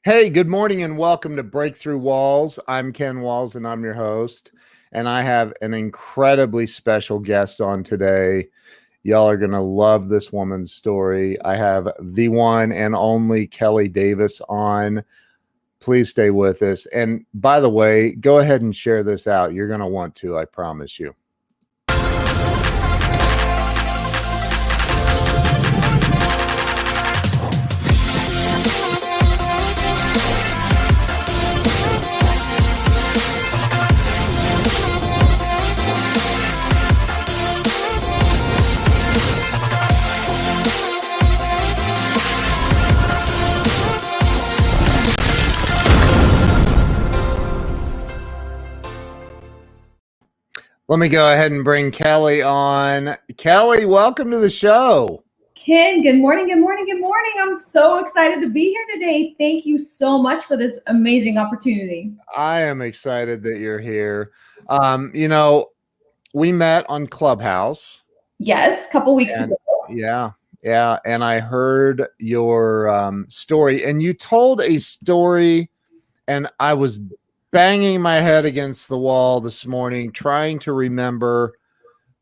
Hey, good morning and welcome to Breakthrough Walls. I'm Ken Walls and I'm your host. And I have an incredibly special guest on today. Y'all are going to love this woman's story. I have the one and only Kelli Davis on. Please stay with us. And by the way, go ahead and share this out. You're going to want to, I promise you. Let me go ahead and bring Kelli on. Kelli, welcome to the show. Ken, good morning, good morning, good morning. I'm so excited to be here today. Thank you so much for this amazing opportunity. I am excited that you're here. We met on Clubhouse. Yes, a couple weeks ago. Yeah. And I heard your story, and you told a story, and I was banging my head against the wall this morning trying to remember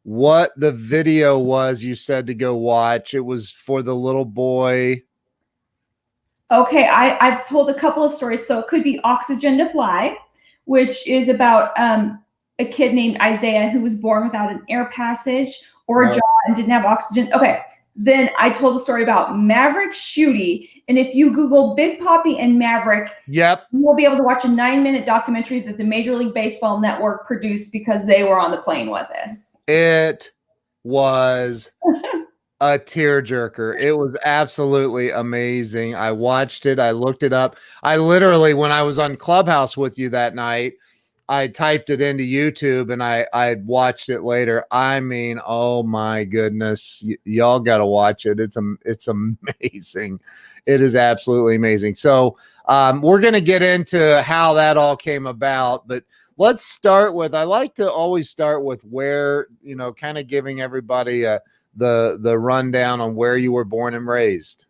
what the video was you said to go watch. It was for the little boy. Okay, I've told a couple of stories. So it could be Oxygen to Fly, which is about a kid named Isaiah who was born without an air passage or a jaw and didn't have oxygen. Okay, then I told a story about Maverick Shooty. And if you Google Big Papi and Maverick, Yep, you will be able to watch a 9-minute documentary that the Major League Baseball Network produced because they were on the plane with us. It was a tearjerker. It was absolutely amazing. I watched it. I looked it up. I literally, when I was on Clubhouse with you that night, I typed it into YouTube and I watched it later. I mean, oh my goodness, y'all got to watch it. It's amazing. It is absolutely amazing. So we're going to get into how that all came about, but let's start with, I like to always start with where, kind of giving everybody the rundown on where you were born and raised.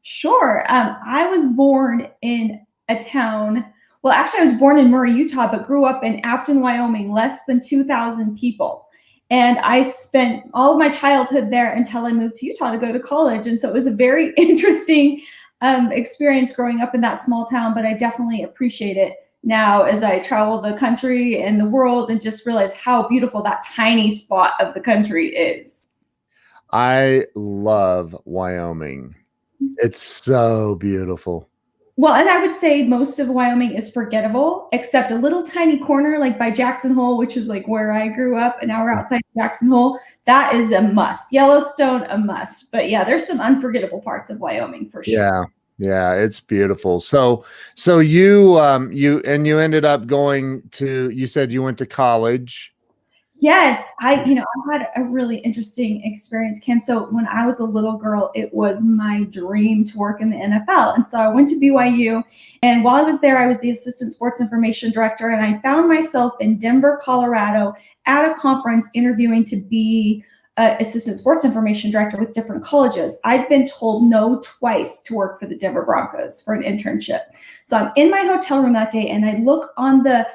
Sure. I was born in a town. Well, actually, I was born in Murray, Utah, but grew up in Afton, Wyoming, less than 2,000 people. And I spent all of my childhood there until I moved to Utah to go to college. And so it was a very interesting experience growing up in that small town, but I definitely appreciate it now as I travel the country and the world and just realize how beautiful that tiny spot of the country is. I love Wyoming. It's so beautiful. Well, and I would say most of Wyoming is forgettable, except a little tiny corner like by Jackson Hole, which is like where I grew up, and now we're outside Jackson Hole. That is a must. Yellowstone, a must. But yeah, there's some unforgettable parts of Wyoming for sure. Yeah, it's beautiful. So you ended up going to, you said you went to college. Yes, I had a really interesting experience, Ken. So when I was a little girl, it was my dream to work in the NFL. And so I went to BYU. And while I was there, I was the assistant sports information director. And I found myself in Denver, Colorado at a conference interviewing to be assistant sports information director with different colleges. I'd been told no twice to work for the Denver Broncos for an internship. So I'm in my hotel room that day and I look on the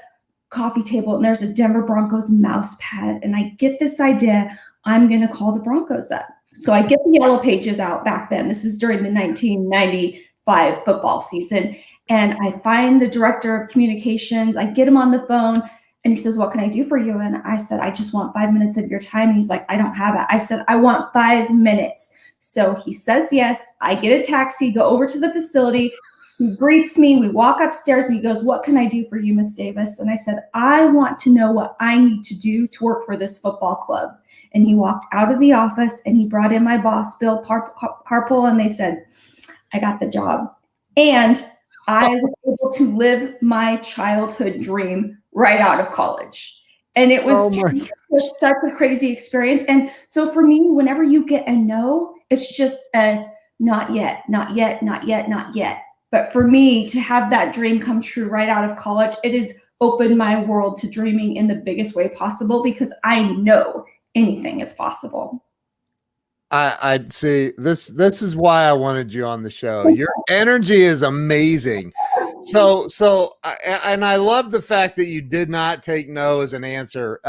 coffee table and there's a Denver Broncos mouse pad. And I get this idea, I'm going to call the Broncos up. So I get the yellow pages out back then. This is during the 1995 football season. And I find the director of communications. I get him on the phone and he says, what can I do for you? And I said, I just want 5 minutes of your time. And he's like, I don't have it. I said, I want 5 minutes. So he says, yes. I get a taxi, go over to the facility. He greets me, we walk upstairs and he goes, what can I do for you, Miss Davis? And I said, I want to know what I need to do to work for this football club. And he walked out of the office and he brought in my boss, Bill Harpole, and they said, I got the job. And I was able to live my childhood dream right out of college. And it was such a crazy experience. And so for me, whenever you get a no, it's just a not yet, not yet, not yet, not yet. But for me to have that dream come true right out of college, it has opened my world to dreaming in the biggest way possible because I know anything is possible. I see this is why I wanted you on the show. Your energy is amazing. And I love the fact that you did not take no as an answer.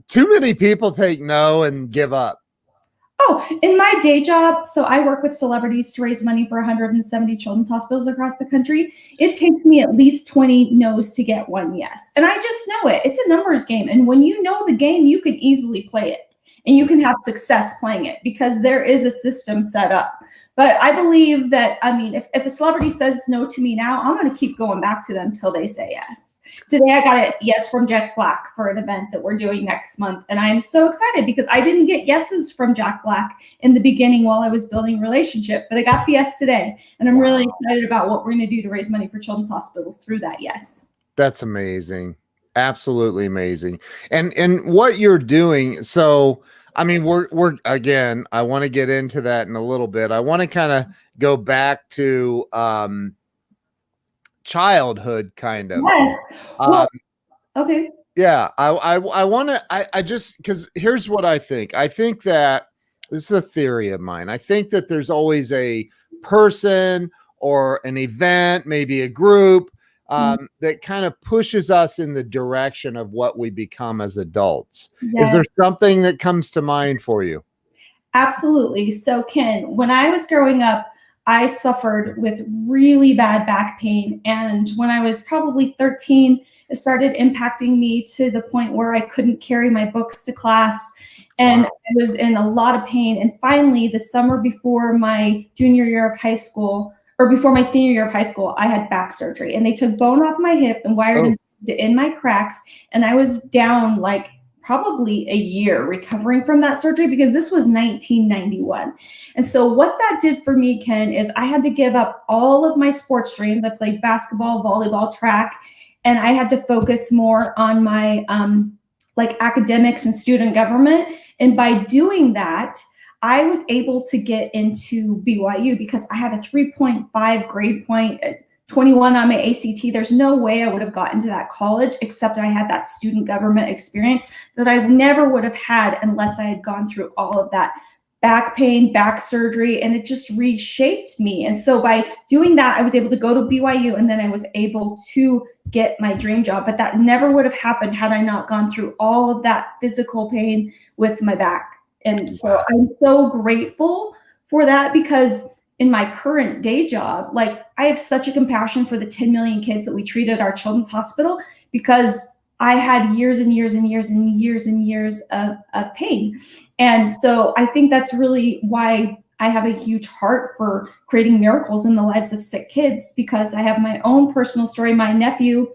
Too many people take no and give up. Oh, in my day job, so I work with celebrities to raise money for 170 children's hospitals across the country. It takes me at least 20 no's to get one yes. And I just know it. It's a numbers game. And when you know the game, you can easily play it and you can have success playing it because there is a system set up. But I believe that, I mean, if a celebrity says no to me now, I'm going to keep going back to them till they say yes. Today, I got a yes from Jack Black for an event that we're doing next month. And I'm so excited because I didn't get yeses from Jack Black in the beginning while I was building a relationship, but I got the yes today. And I'm really excited about what we're going to do to raise money for children's hospitals through that yes. That's amazing. Absolutely amazing. And what you're doing, so I mean, we're again, I want to get into that in a little bit. I want to kind of go back to childhood kind of. Yes. Well, okay. Yeah, I want to I just because here's what I think. I think that this is a theory of mine. I think that there's always a person or an event, maybe a group that kind of pushes us in the direction of what we become as adults. Yes. Is there something that comes to mind for you? Absolutely. So, Ken, when I was growing up, I suffered with really bad back pain. And when I was probably 13, it started impacting me to the point where I couldn't carry my books to class. And I was in a lot of pain. And finally, the summer before my junior year of high school, or before my senior year of high school, I had back surgery. And they took bone off my hip and wired it in my cracks. And I was down like probably a year recovering from that surgery because this was 1991. And so what that did for me, Ken, is I had to give up all of my sports dreams. I played basketball, volleyball, track, and I had to focus more on my like academics and student government. And by doing that, I was able to get into BYU because I had a 3.5 grade point, 21 on my ACT. There's no way I would have gotten to that college except I had that student government experience that I never would have had unless I had gone through all of that back pain, back surgery, and it just reshaped me. And so by doing that, I was able to go to BYU and then I was able to get my dream job. But that never would have happened had I not gone through all of that physical pain with my back. And so I'm so grateful for that because in my current day job, like I have such a compassion for the 10 million kids that we treat at our children's hospital because I had years and years and years and years and years of pain. And so I think that's really why I have a huge heart for creating miracles in the lives of sick kids because I have my own personal story. My nephew,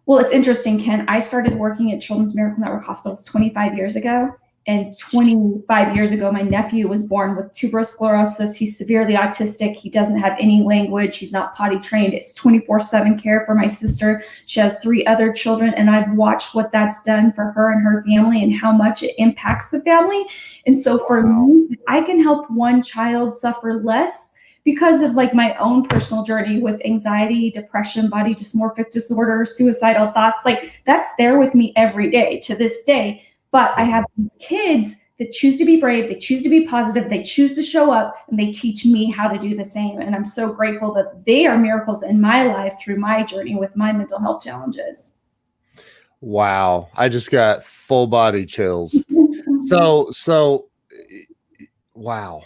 well, it's interesting, Ken, I started working at Children's Miracle Network hospitals 25 years ago. And 25 years ago, my nephew was born with tuberous sclerosis. He's severely autistic. He doesn't have any language. He's not potty trained. It's 24/7 care for my sister. She has 3 other children, and I've watched what that's done for her and her family and how much it impacts the family. And so for me, if I can help one child suffer less because of like my own personal journey with anxiety, depression, body dysmorphic disorder, suicidal thoughts, like that's there with me every day to this day. But I have these kids that choose to be brave, they choose to be positive, they choose to show up, and they teach me how to do the same. And I'm so grateful that they are miracles in my life through my journey with my mental health challenges. Wow. I just got full body chills. So wow.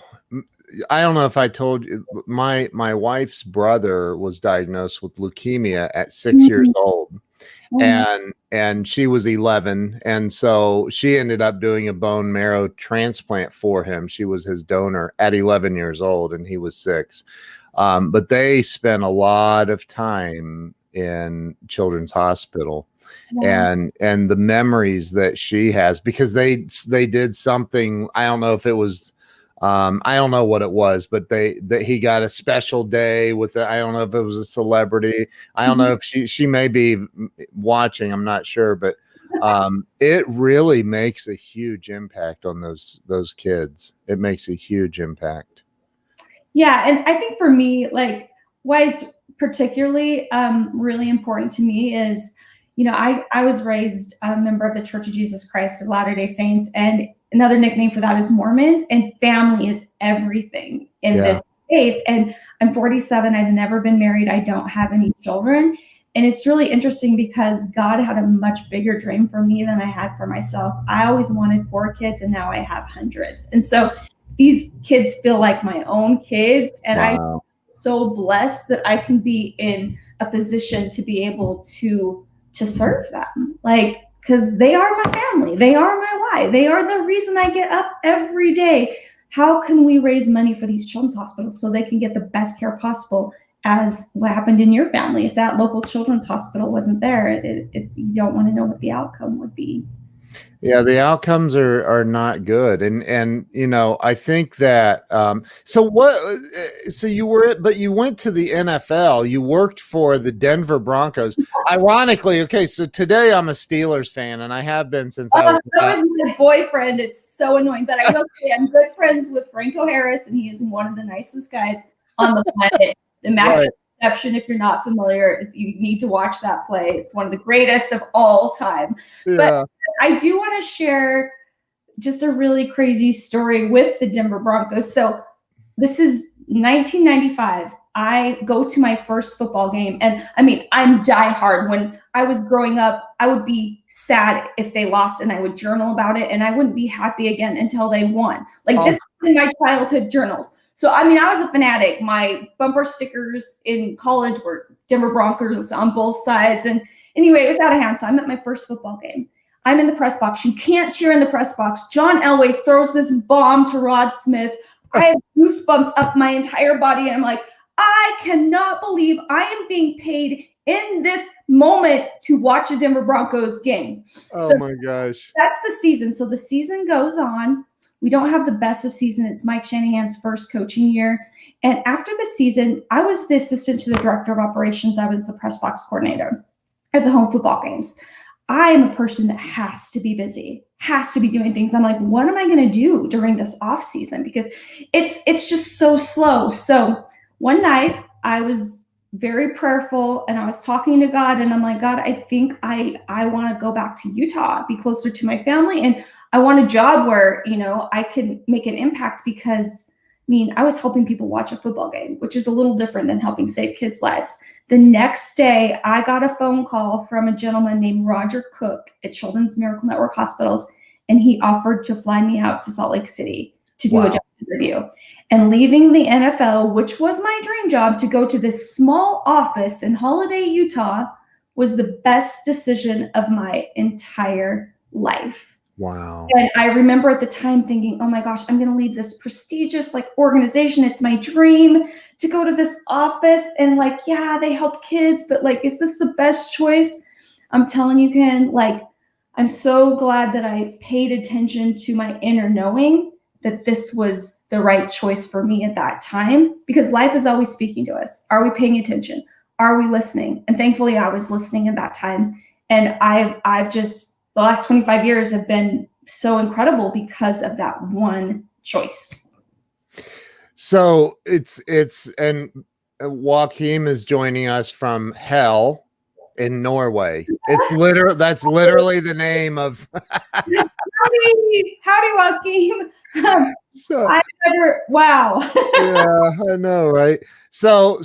I don't know if I told you, my wife's brother was diagnosed with leukemia at 6 years old. And she was 11, and so she ended up doing a bone marrow transplant for him. She was his donor at 11 years old, and he was 6. But they spent a lot of time in Children's Hospital, and the memories that she has because they did something. I don't know if it was. I don't know what it was, but he got a special day with I don't know if it was a celebrity. I don't know if she may be watching. I'm not sure, but it really makes a huge impact on those kids. It makes a huge impact. Yeah, and I think for me, like why it's particularly really important to me is, you know, I was raised a member of the Church of Jesus Christ of Latter-day Saints, and another nickname for that is Mormons, and family is everything in this faith. And I'm 47. I've never been married. I don't have any children. And it's really interesting because God had a much bigger dream for me than I had for myself. I always wanted 4 kids, and now I have hundreds. And so these kids feel like my own kids. And I'm so blessed that I can be in a position to be able to serve them. Like, because they are my family. They are my why. They are the reason I get up every day. How can we raise money for these children's hospitals so they can get the best care possible, as what happened in your family? If that local children's hospital wasn't there, it's you don't want to know what the outcome would be. Yeah, the outcomes are not good, and you know, I think that so you went to the NFL. You worked for the Denver Broncos. Ironically, okay, so today I'm a Steelers fan, and I have been since I was. That was my boyfriend. It's so annoying, but I will say I'm good friends with Franco Harris, and he is one of the nicest guys on the planet. Immaculate Reception, if you're not familiar, you need to watch that play. It's one of the greatest of all time. Yeah. But I do want to share just a really crazy story with the Denver Broncos. So this is 1995. I go to my first football game, and I mean, I'm diehard. When I was growing up, I would be sad if they lost, and I would journal about it, and I wouldn't be happy again until they won. Like this is in my childhood journals. So, I mean, I was a fanatic. My bumper stickers in college were Denver Broncos on both sides. And anyway, it was out of hand. So I'm at my first football game. I'm in the press box. You can't cheer in the press box. John Elway throws this bomb to Rod Smith. I have goosebumps up my entire body. And I'm like, I cannot believe I am being paid in this moment to watch a Denver Broncos game. Oh, my gosh. That's the season. So the season goes on. We don't have the best of season. It's Mike Shanahan's first coaching year. And after the season, I was the assistant to the director of operations. I was the press box coordinator at the home football games. I am a person that has to be busy, has to be doing things. I'm like, what am I going to do during this off season? Because it's just so slow. So one night I was very prayerful, and I was talking to God, and I'm like, God, I think I want to go back to Utah, be closer to my family. And I want a job where, you know, I can make an impact, because I mean, I was helping people watch a football game, which is a little different than helping save kids' lives. The next day, I got a phone call from a gentleman named Roger Cook at Children's Miracle Network Hospitals, and he offered to fly me out to Salt Lake City to do a job interview. And leaving the NFL, which was my dream job, to go to this small office in Holiday, Utah, was the best decision of my entire life. Wow. And I remember at the time thinking, oh my gosh, I'm going to leave this prestigious organization. It's my dream to go to this office, and yeah, they help kids, but is this the best choice? I'm telling you, Ken, I'm so glad that I paid attention to my inner knowing that this was the right choice for me at that time, because life is always speaking to us. Are we paying attention? Are we listening? And thankfully I was listening at that time. And I've just, the last 25 years have been so incredible because of that one choice. So and Joachim is joining us from hell in Norway. That's literally the name of. Howdy, Joachim. So, wow. Yeah, I know, right? So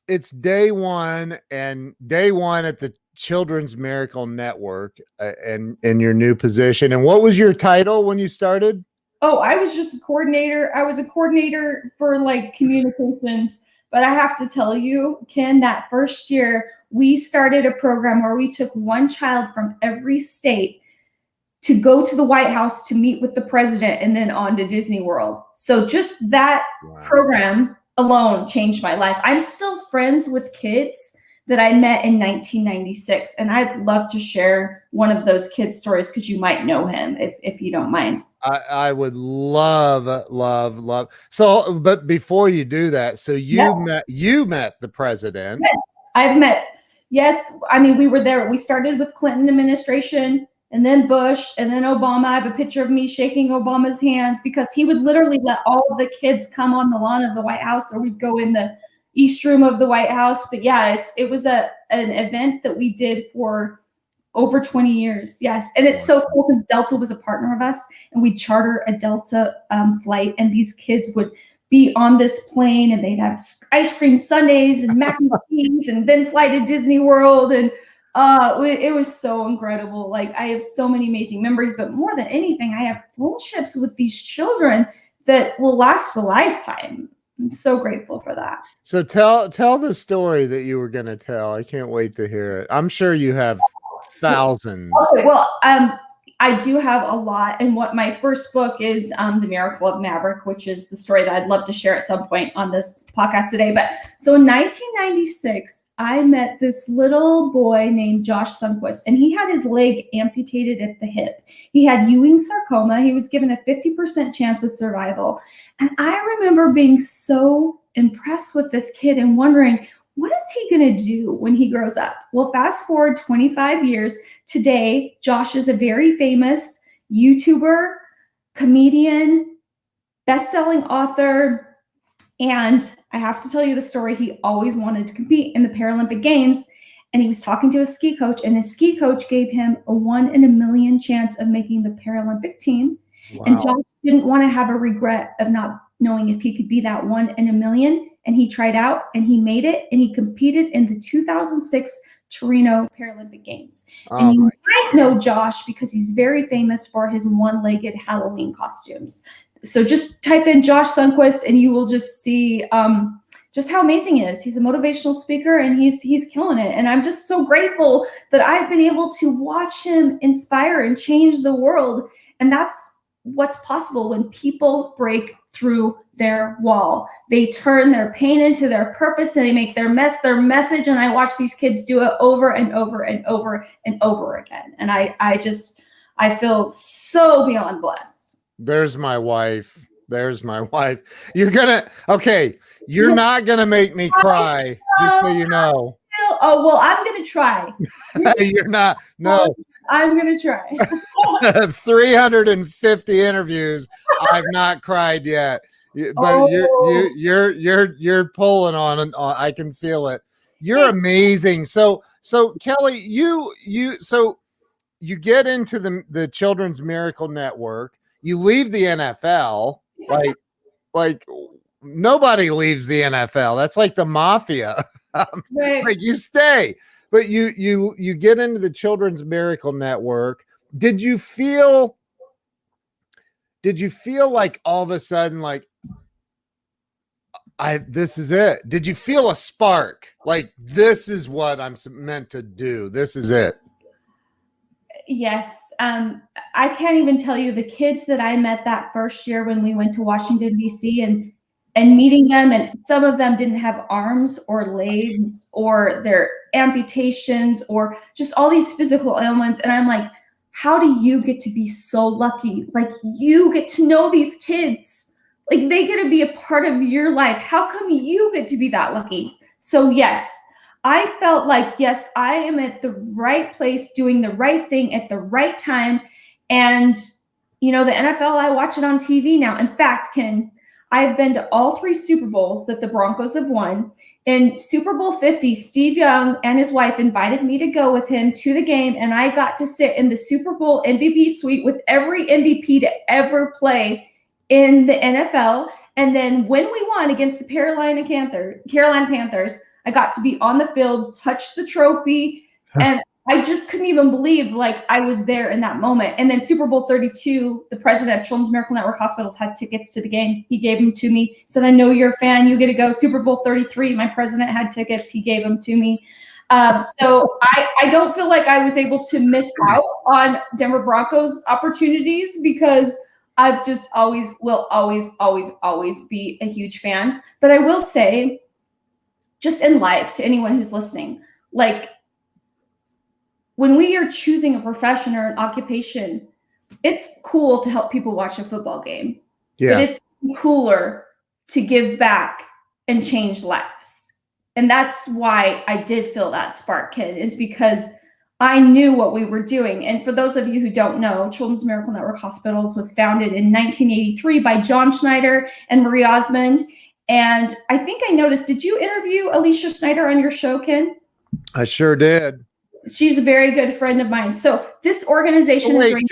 it's day one at the Children's Miracle Network, and in your new position. And what was your title when you started? Oh, I was just a coordinator. I was a coordinator for communications. But I have to tell you, Ken, that first year we started a program where we took one child from every state to go to the White House to meet with the president, and then on to Disney World. So just that program alone changed my life. I'm still friends with kids that I met in 1996. And I'd love to share one of those kids' stories, because you might know him if you don't mind. I would love. So, but before you do that, so you met the president. Yes, I've met. Yes. I mean, we were there. We started with Clinton administration, and then Bush, and then Obama. I have a picture of me shaking Obama's hands, because he would literally let all of the kids come on the lawn of the White House, or we'd go in the East Room of the White House. But yeah, it was an event that we did for Over 20 years, yes. And it's so cool because Delta was a partner of us, and we'd charter a Delta flight, and these kids would be on this plane, and they'd have ice cream sundaes and mac and cheese, and then fly to Disney World. And it was so incredible. Like, I have so many amazing memories, but more than anything, I have friendships with these children that will last a lifetime. I'm so grateful for that. So tell the story that you were going to tell. I can't wait to hear it. I'm sure you have thousands. Okay, well, I do have a lot. And what my first book is, The Miracle of Maverick, which is the story that I'd love to share at some point on this podcast today. But so in 1996, I met this little boy named Josh Sundquist, and he had his leg amputated at the hip. He had Ewing sarcoma. He was given a 50% chance of survival. And I remember being so impressed with this kid and wondering, what is he going to do when he grows up? Well, fast forward 25 years. Today, Josh is a very famous YouTuber, comedian, best-selling author. And I have to tell you the story. He always wanted to compete in the Paralympic Games. And he was talking to his ski coach, and his ski coach gave him a 1 in a million chance of making the Paralympic team. Wow. And Josh didn't want to have a regret of not knowing if he could be that 1 in a million. And he tried out, and he made it, and he competed in the 2006 Torino Paralympic Games. And you might know Josh because he's very famous for his one-legged Halloween costumes. So just type in Josh Sundquist, and you will just see just how amazing he is. He's a motivational speaker, and he's killing it. And I'm just so grateful that I've been able to watch him inspire and change the world. And that's what's possible when people break through their wall. They turn their pain into their purpose, and they make their mess their message. And I watch these kids do it over and over and over and over again. And I feel so beyond blessed. There's my wife. There's my wife. You're not gonna make me cry, just so you know. Oh, well, I'm gonna try. You're not. No, I'm gonna try. 350 interviews. I've not cried yet, but you're pulling on. I can feel it. You're amazing. So Kelli, you get into the Children's Miracle Network. You leave the NFL. Like nobody leaves the NFL. That's like the mafia. Right. Like you stay, but you get into the Children's Miracle Network. Did you feel like all of a sudden, like, this is it? Did you feel a spark? Like, this is what I'm meant to do. This is it. Yes. I can't even tell you the kids that I met that first year when we went to Washington, D.C. and meeting them, and some of them didn't have arms or legs or their amputations or just all these physical ailments. And I'm like, how do you get to be so lucky? Like, you get to know these kids. Like, they get to be a part of your life. How come you get to be that lucky? So yes, I felt like, yes, I am at the right place doing the right thing at the right time. And, the NFL, I watch it on TV now. In fact, Ken, I've been to all 3 Super Bowls that the Broncos have won. In Super Bowl 50, Steve Young and his wife invited me to go with him to the game, and I got to sit in the Super Bowl MVP suite with every MVP to ever play in the NFL. And then when we won against the Carolina Panthers, I got to be on the field, touch the trophy, and I just couldn't even believe, like, I was there in that moment. And then Super Bowl 32, the president of Children's Miracle Network Hospitals had tickets to the game. He gave them to me. He said, I know you're a fan. You get to go. Super Bowl 33, my president had tickets. He gave them to me. So I don't feel like I was able to miss out on Denver Broncos opportunities because I've just will always be a huge fan. But I will say, just in life, to anyone who's listening, like, when we are choosing a profession or an occupation, it's cool to help people watch a football game. Yeah. But it's cooler to give back and change lives. And that's why I did feel that spark, Ken, is because I knew what we were doing. And for those of you who don't know, Children's Miracle Network Hospitals was founded in 1983 by John Schneider and Marie Osmond. And I think I noticed, did you interview Alicia Schneider on your show, Ken? I sure did. She's a very good friend of mine. So this organization is Wait,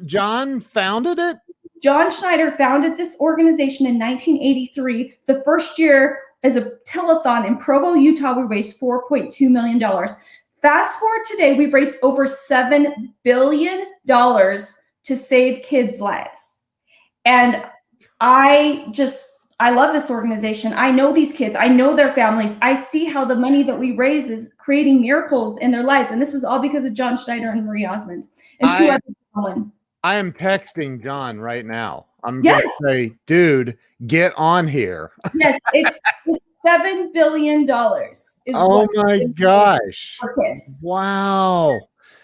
John founded it? John Schneider founded this organization in 1983. The first year as a telethon in Provo, Utah, we raised $4.2 million. Fast forward today, we've raised over $7 billion to save kids' lives. And I love this organization. I know these kids. I know their families. I see how the money that we raise is creating miracles in their lives. And this is all because of John Schneider and Marie Osmond and two other people. I am texting John right now. I'm going to say, dude, get on here. Yes, it's $7 billion. Oh my gosh. Wow.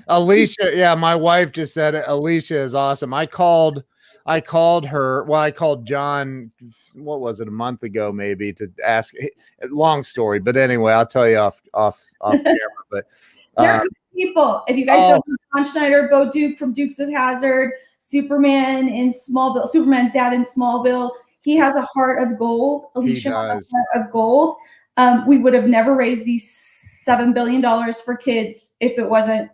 Alicia, yeah, my wife just said it. Alicia is awesome. I called her. Well, I called John, what was it, a month ago, maybe, to ask. Long story, but anyway, I'll tell you off camera. But they're good people. If you guys don't know John Schneider, Bo Duke from Dukes of Hazzard, Superman in Smallville, Superman's dad in Smallville. He has a heart of gold. Alicia has a heart of gold. We would have never raised these $7 billion for kids if it wasn't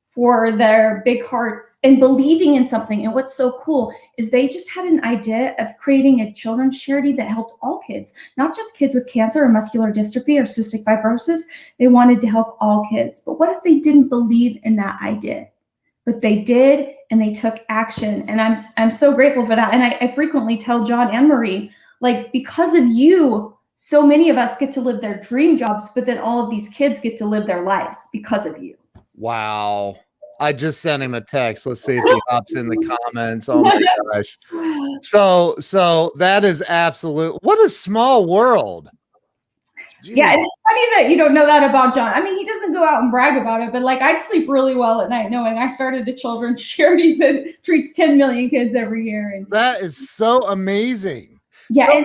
for their big hearts and believing in something. And what's so cool is they just had an idea of creating a children's charity that helped all kids, not just kids with cancer or muscular dystrophy or cystic fibrosis. They wanted to help all kids. But what if they didn't believe in that idea? But they did, and they took action. And I'm so grateful for that. And I frequently tell John and Marie, like, because of you, so many of us get to live their dream jobs, but then all of these kids get to live their lives because of you. Wow. I just sent him a text. Let's see if he hops in the comments. Oh my gosh. So that is absolute. What a small world. Jeez. Yeah, and it's funny that you don't know that about John. I mean, he doesn't go out and brag about it, but like I sleep really well at night knowing I started a children's charity that treats 10 million kids every year. And that is so amazing. Yeah, so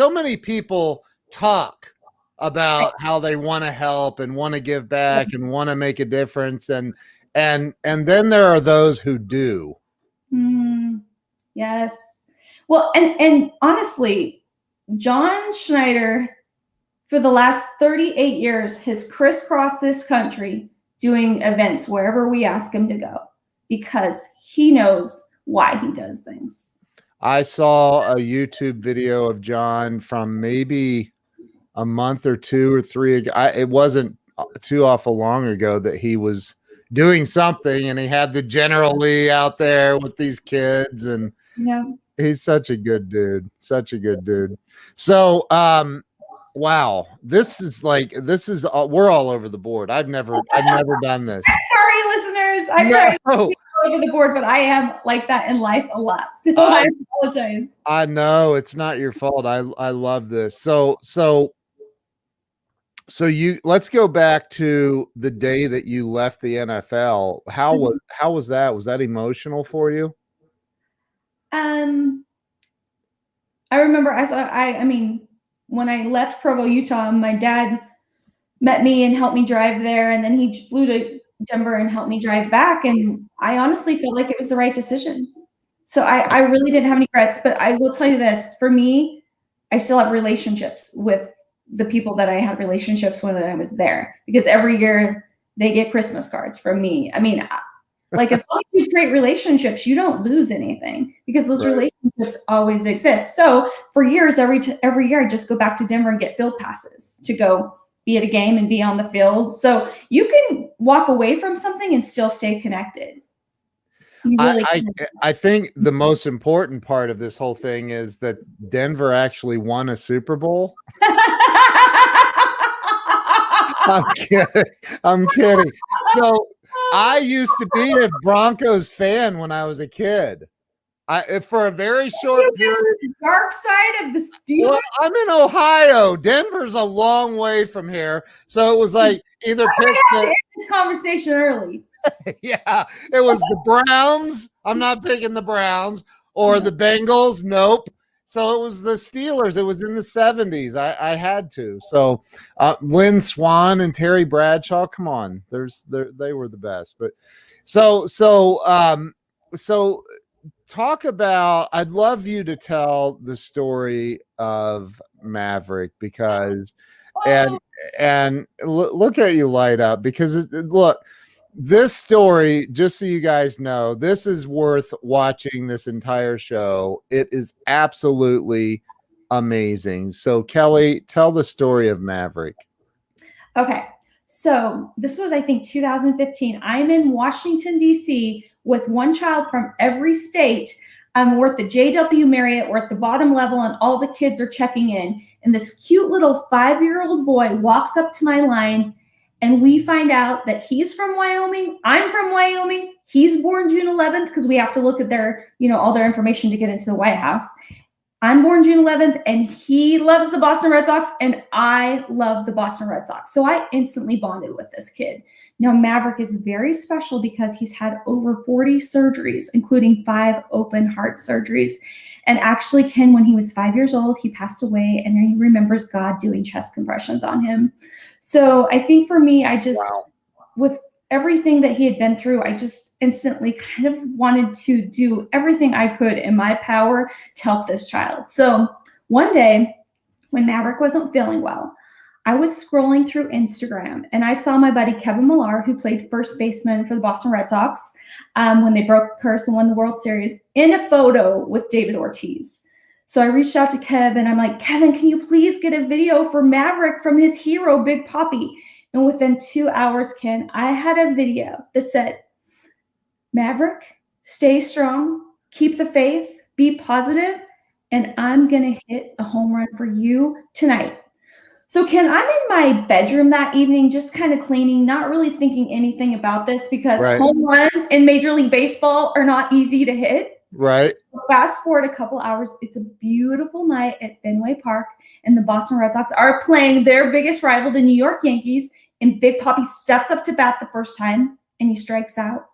many people talk about how they want to help and want to give back and want to make a difference, and then there are those who do. Yes. Well, and honestly, John Schneider, for the last 38 years, has crisscrossed this country doing events wherever we ask him to go because he knows why he does things. I saw a YouTube video of John from maybe a month or 2 or 3 ago. It wasn't too awful long ago that he was doing something, and he had the General Lee out there with these kids, and he's such a good dude. So, wow, we're all over the board. I've never done this. Sorry, listeners. I'm trying to be all over the board, but I am like that in life a lot. So I apologize. I know it's not your fault. I love this. So let's go back to the day that you left the NFL. How was that? Was that emotional for you? I remember I mean, when I left Provo, Utah, my dad met me and helped me drive there. And then he flew to Denver and helped me drive back. And I honestly felt like it was the right decision. So I really didn't have any regrets, but I will tell you this, for me, I still have relationships with the people that I had relationships with when I was there, because every year they get Christmas cards from me. I mean, like, as long as you create relationships, you don't lose anything because those relationships always exist. So for years, every year, I just go back to Denver and get field passes to go be at a game and be on the field. So you can walk away from something and still stay connected. I think the most important part of this whole thing is that Denver actually won a Super Bowl. I'm kidding. So I used to be a Broncos fan when I was a kid. For a very short period. The dark side of the Steelers. Well, I'm in Ohio. Denver's a long way from here, so it was like either pick this conversation early. Yeah, it was the Browns. I'm not picking the Browns, or the Bengals. Nope. So it was the Steelers. It was in the 70s. I had to. So Lynn Swann and Terry Bradshaw. Come on, they were the best. But so talk about. I'd love you to tell the story of Maverick, because and look at you light up, because look, this story, just so you guys know, this is worth watching this entire show. It is absolutely amazing. So Kelli, tell the story of Maverick. Okay. So this was, I think, 2015. I'm in Washington, D.C. with one child from every state. We're at the JW Marriott. We're at the bottom level, and all the kids are checking in. And this cute little 5-year-old boy walks up to my line, and we find out that he's from Wyoming. I'm from Wyoming. He's born June 11th, because we have to look at their, all their information to get into the White House. I'm born June 11th, and he loves the Boston Red Sox, and I love the Boston Red Sox. So I instantly bonded with this kid. Now, Maverick is very special because he's had over 40 surgeries, including 5 open heart surgeries. And actually, Ken, when he was 5 years old, he passed away, and he remembers God doing chest compressions on him. So I think for me, I just, with everything that he had been through, I just instantly kind of wanted to do everything I could in my power to help this child. So one day when Maverick wasn't feeling well, I was scrolling through Instagram, and I saw my buddy Kevin Millar, who played first baseman for the Boston Red Sox when they broke the curse and won the World Series, in a photo with David Ortiz. So I reached out to Kevin. I'm like, Kevin, can you please get a video for Maverick from his hero, Big Papi? And within 2 hours, Ken, I had a video that said, Maverick, stay strong, keep the faith, be positive, and I'm going to hit a home run for you tonight. So, Ken, I'm in my bedroom that evening, just kind of cleaning, not really thinking anything about this, because home runs in Major League Baseball are not easy to hit. Right. Fast forward a couple hours. It's a beautiful night at Fenway Park, and the Boston Red Sox are playing their biggest rival, the New York Yankees. And Big Papi steps up to bat the first time, and he strikes out.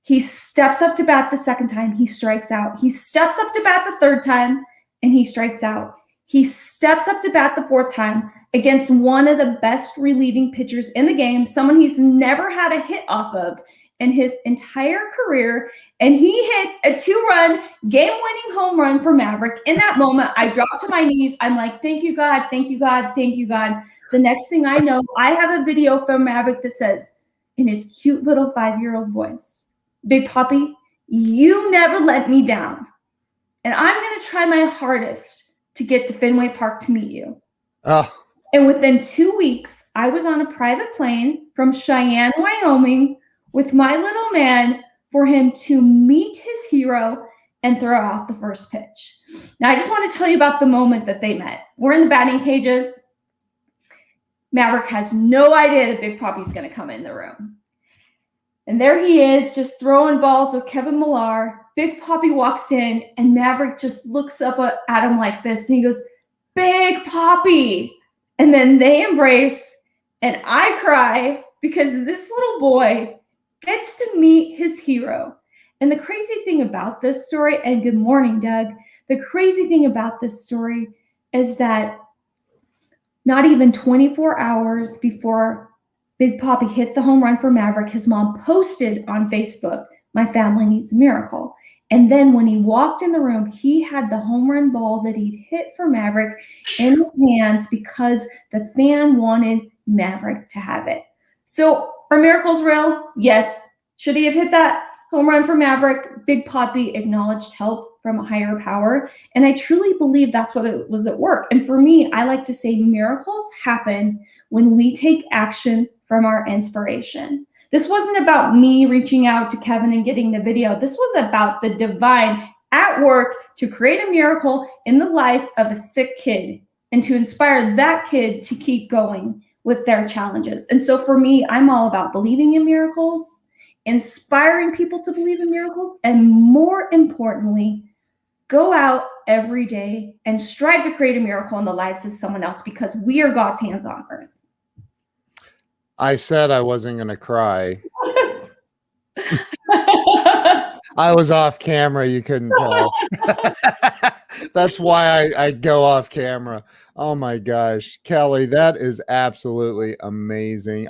He steps up to bat the second time. He strikes out. He steps up to bat the third time, and he strikes out. He steps up to bat the fourth time against one of the best relieving pitchers in the game, someone he's never had a hit off of in his entire career. And he hits a 2-run game-winning home run for Maverick. In that moment, I dropped to my knees. I'm like, thank you, God. Thank you, God. Thank you, God. The next thing I know, I have a video from Maverick that says, in his cute little 5-year-old voice, Big Papi, you never let me down. And I'm going to try my hardest to get to Fenway Park to meet you. Oh. And within 2 weeks, I was on a private plane from Cheyenne, Wyoming, with my little man, for him to meet his hero and throw out the first pitch. Now, I just want to tell you about the moment that they met. We're in the batting cages. Maverick has no idea that Big Papi's going to come in the room. And there he is, just throwing balls with Kevin Millar. Big Papi walks in, and Maverick just looks up at him like this, and he goes, Big Papi. And then they embrace, and I cry, because this little boy gets to meet his hero. And the crazy thing about this story, and good morning, Doug, the crazy thing about this story is that not even 24 hours before Big Papi hit the home run for Maverick, his mom posted on Facebook, my family needs a miracle. And then when he walked in the room, he had the home run ball that he'd hit for Maverick in his hands, because the fan wanted Maverick to have it. So are miracles real? Yes. Should he have hit that home run for Maverick? Big Papi acknowledged help from a higher power. And I truly believe that's what it was at work. And for me, I like to say miracles happen when we take action from our inspiration. This wasn't about me reaching out to Kevin and getting the video. This was about the divine at work to create a miracle in the life of a sick kid, and to inspire that kid to keep going with their challenges. And so for me, I'm all about believing in miracles, inspiring people to believe in miracles, and more importantly, go out every day and strive to create a miracle in the lives of someone else, because we are God's hands on earth. I said I wasn't going to cry. I was off camera. You couldn't tell. That's why I go off camera. Oh my gosh, Kelli, that is absolutely amazing.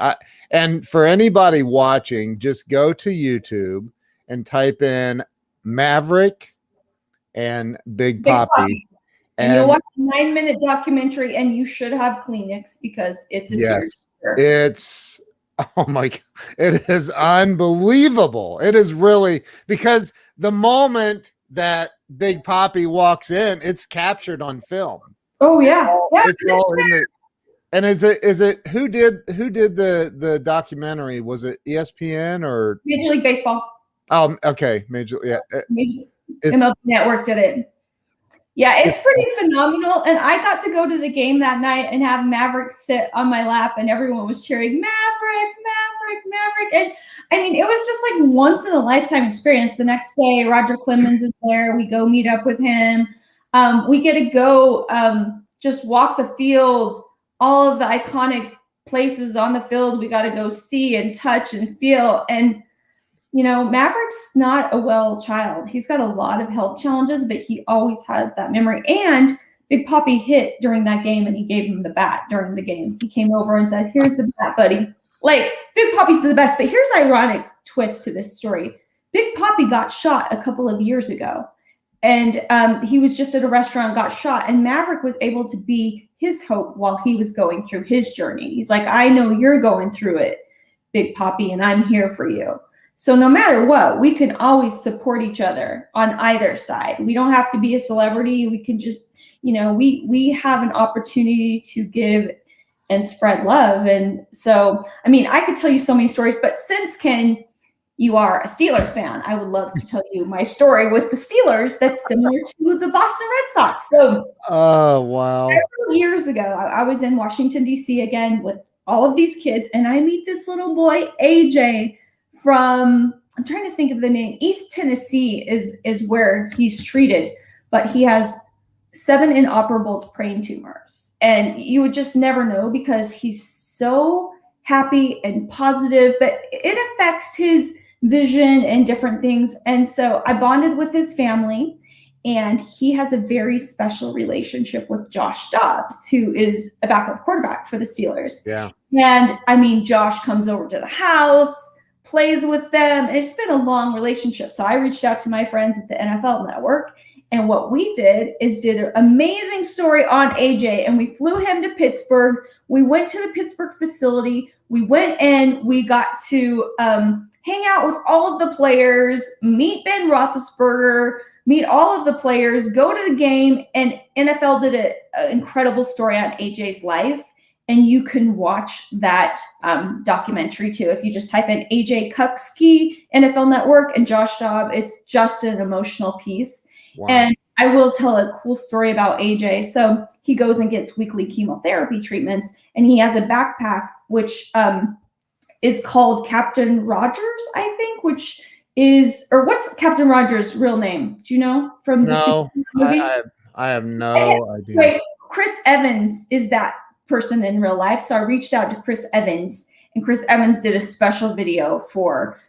And for anybody watching, just go to YouTube and type in Maverick and Big Papi, And you'll watch a 9-minute documentary and you should have Kleenex because it's a tearjerker. It's, oh my God, it is unbelievable. It is really, because the moment that Big Poppy walks in, it's captured on film. Oh yeah. It's all in the, and is it who did the documentary? Was it ESPN or Major League Baseball? Okay, MLB Network did it. Yeah, it's pretty phenomenal. And I got to go to the game that night and have Maverick sit on my lap, and everyone was cheering, Maverick, Maverick, Maverick. And I mean, it was just like once in a lifetime experience. The next day, Roger Clemens is there. We go meet up with him. We get to go just walk the field, all of the iconic places on the field. We got to go see and touch and feel. And you know, Maverick's not a well child. He's got a lot of health challenges, but he always has that memory. And Big Poppy hit during that game, and he gave him the bat during the game. He came over and said, here's the bat, buddy. Like, Big Poppy's the best. But here's an ironic twist to this story. Big Poppy got shot a couple of years ago. And he was just at a restaurant, got shot. And Maverick was able to be his hope while he was going through his journey. He's like, I know you're going through it, Big Poppy, and I'm here for you. So no matter what, we can always support each other on either side. We don't have to be a celebrity. We can just, you know, we have an opportunity to give and spread love. And so, I mean, I could tell you so many stories, but since, Ken, you are a Steelers fan, I would love to tell you my story with the Steelers that's similar to the Boston Red Sox. So, oh, wow. Several years ago, I was in Washington, D.C. again with all of these kids, and I meet this little boy, AJ, from, I'm trying to think of the name, East Tennessee is where he's treated, but he has 7 inoperable brain tumors. And you would just never know because he's so happy and positive, but it affects his vision and different things. And so I bonded with his family, and he has a very special relationship with Josh Dobbs, who is a backup quarterback for the Steelers. Yeah. And I mean, Josh comes over to the house, plays with them, and it's been a long relationship. So I reached out to my friends at the NFL Network, and what we did is did an amazing story on AJ, and we flew him to Pittsburgh. We went to the Pittsburgh facility. We went in, we got to hang out with all of the players, meet Ben Roethlisberger, meet all of the players, go to the game, and NFL did an incredible story on AJ's life. And you can watch that documentary too. If you just type in AJ Kuksky, NFL Network, and Josh Dobbs, it's just an emotional piece. Wow. And I will tell a cool story about AJ. So he goes and gets weekly chemotherapy treatments, and he has a backpack, which is called Captain Rogers, I think, which is, or what's Captain Rogers' real name? Do you know from the movies? I have no idea. Wait, Chris Evans is that person in real life. So I reached out to Chris Evans, and Chris Evans did a special video for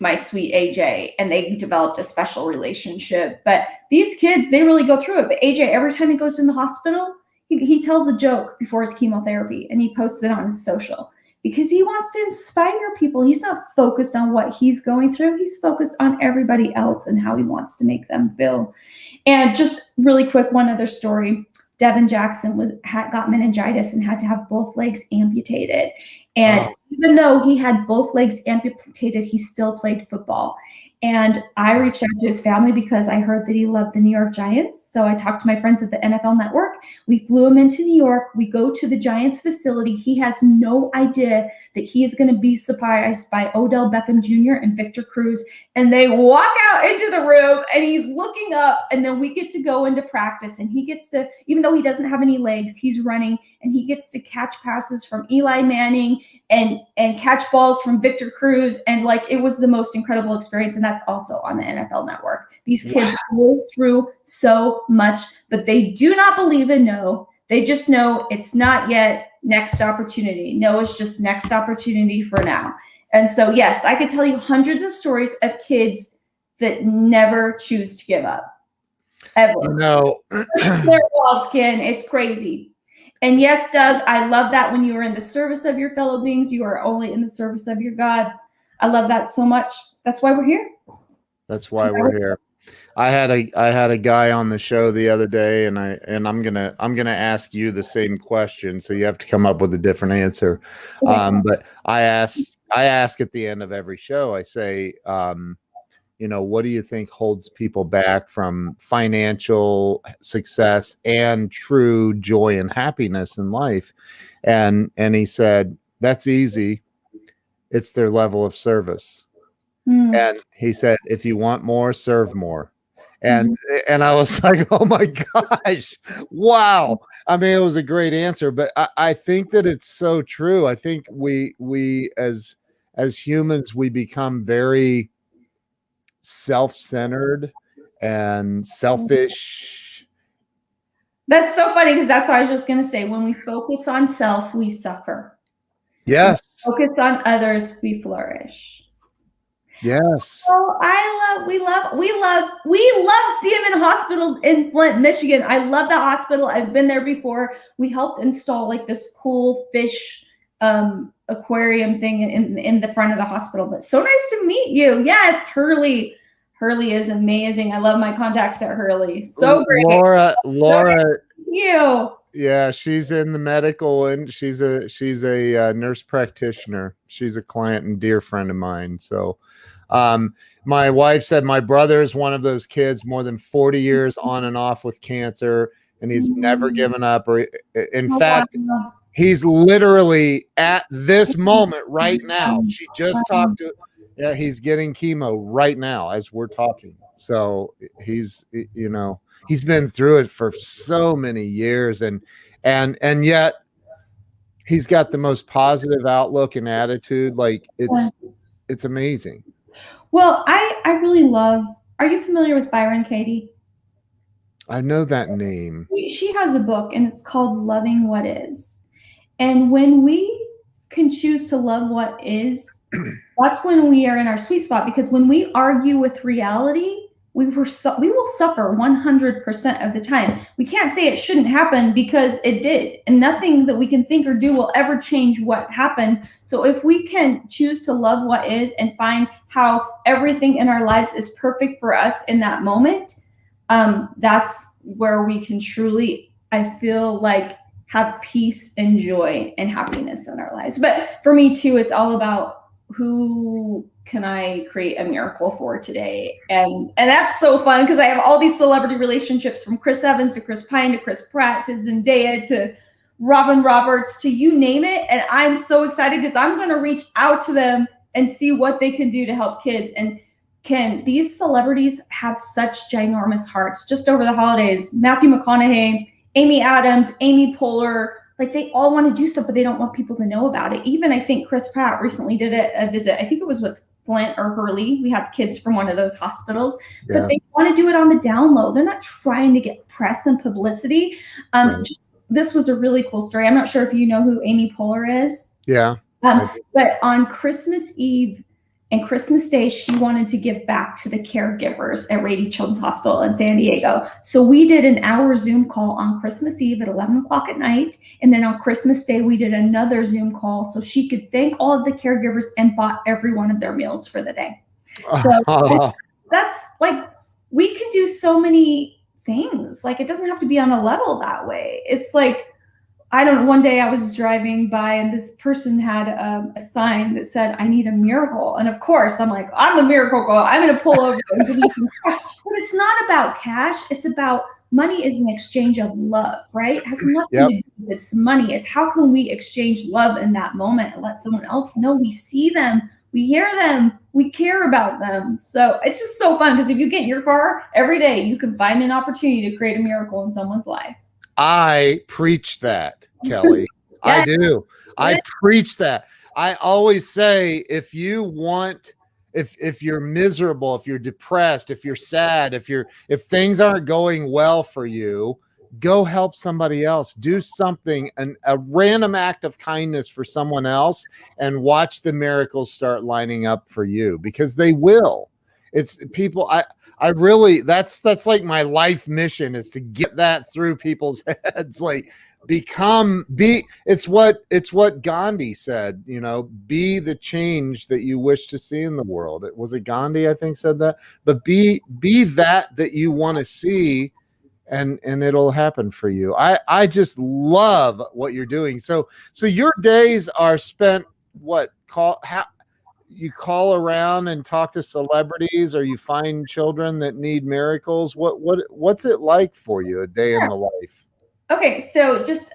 my sweet AJ, and they developed a special relationship. But these kids, they really go through it. But AJ, every time he goes in the hospital, he tells a joke before his chemotherapy, and he posts it on his social because he wants to inspire people. He's not focused on what he's going through. He's focused on everybody else and how he wants to make them feel. And just really quick, one other story. Devin Jackson got meningitis and had to have both legs amputated. And even though he had both legs amputated, he still played football. And I reached out to his family because I heard that he loved the New York Giants. So I talked to my friends at the NFL Network. We flew him into New York. We go to the Giants facility. He has no idea that he is going to be surprised by Odell Beckham Jr. and Victor Cruz. And they walk out into the room, and he's looking up, and then we get to go into practice, and he gets to, even though he doesn't have any legs, he's running, and he gets to catch passes from Eli Manning and catch balls from Victor Cruz. And like, it was the most incredible experience. And that's also on the NFL Network. These kids go through so much, but they do not believe in no. They just know it's not yet, next opportunity. No, it's just next opportunity for now. And so, yes, I could tell you hundreds of stories of kids that never choose to give up. Ever. No. Their walls, Ken. It's crazy. And yes, Doug, I love that when you are in the service of your fellow beings, you are only in the service of your God. I love that so much. That's why we're here. That's why we're here. I had a guy on the show the other day, and I'm gonna ask you the same question, so you have to come up with a different answer. Okay. But I ask at the end of every show, I say, what do you think holds people back from financial success and true joy and happiness in life? And he said, that's easy. It's their level of service. Mm. And he said, if you want more, serve more. And Mhm. and I was like, oh my gosh, wow. I mean, it was a great answer, but I think that it's so true. I think we as humans, we become very self-centered and selfish. That's so funny because that's what I was just going to say. When we focus on self, we suffer. When Yes. we focus on others, we flourish. Yes. Oh, we love CMN hospitals in Flint, Michigan. I love that hospital. I've been there before. We helped install like this cool fish aquarium thing in the front of the hospital. But so nice to meet you. Yes, Hurley. Hurley is amazing. I love my contacts at Hurley. So great. Laura, Thank you. yeah, she's in the medical, and she's a nurse practitioner. She's a client and dear friend of mine. So my wife said my brother is one of those kids, more than 40 years on and off with cancer, and he's never given up. Or in fact, Wow. he's literally at this moment right now. She just talked to, yeah, he's getting chemo right now as we're talking. So he's been through it for so many years, and yet he's got the most positive outlook and attitude. Like it's amazing. Well, I really love. Are you familiar with Byron Katie? I know that name. She has a book and it's called Loving What Is. And when we can choose to love what is, that's when we are in our sweet spot. Because when we argue with reality, we will suffer 100% of the time. We can't say it shouldn't happen because it did. And nothing that we can think or do will ever change what happened. So if we can choose to love what is and find how everything in our lives is perfect for us in that moment, that's where we can truly, I feel like, have peace and joy and happiness in our lives. But for me too, it's all about who can I create a miracle for today? And that's so fun because I have all these celebrity relationships, from Chris Evans to Chris Pine to Chris Pratt to Zendaya to Robin Roberts to you name it. And I'm so excited because I'm going to reach out to them and see what they can do to help kids. And these celebrities have such ginormous hearts. Just over the holidays, Matthew McConaughey, Amy Adams, Amy Poehler, like they all want to do stuff, but they don't want people to know about it. Even I think Chris Pratt recently did a visit. I think it was with Flint or Hurley. We have kids from one of those hospitals, but they want to do it on the down low. They're not trying to get press and publicity. This was a really cool story. I'm not sure if you know who Amy Poehler is. Yeah. But on Christmas Eve and Christmas Day, she wanted to give back to the caregivers at Rady Children's Hospital in San Diego. So we did an hour Zoom call on Christmas Eve at 11 o'clock at night. And then on Christmas Day, we did another Zoom call so she could thank all of the caregivers and bought every one of their meals for the day. So that's like, we can do so many things. Like, it doesn't have to be on a level that way. It's like, I don't know, one day I was driving by and this person had a sign that said, I need a miracle. And of course, I'm like, I'm the miracle girl. I'm going to pull over and give you some cash. But it's not about cash. It's about money is an exchange of love, right? It has nothing to do with money. It's how can we exchange love in that moment and let someone else know we see them, we hear them, we care about them. So it's just so fun because if you get in your car every day, you can find an opportunity to create a miracle in someone's life. I preach that, Kelly. I do. I preach that. I always say, if you want, if you're miserable, if you're depressed, if you're sad, if things aren't going well for you, go help somebody else. Do something, a random act of kindness for someone else, and watch the miracles start lining up for you, because they will. It's people. I really, that's like my life mission, is to get that through people's heads. Like, it's what Gandhi said, be the change that you wish to see in the world. It was Gandhi, I think, said that. But be that you want to see, and it'll happen for you. I just love what you're doing. So your days are spent, how you call around and talk to celebrities, or you find children that need miracles? What's it like for you, a day in the life? Okay, so just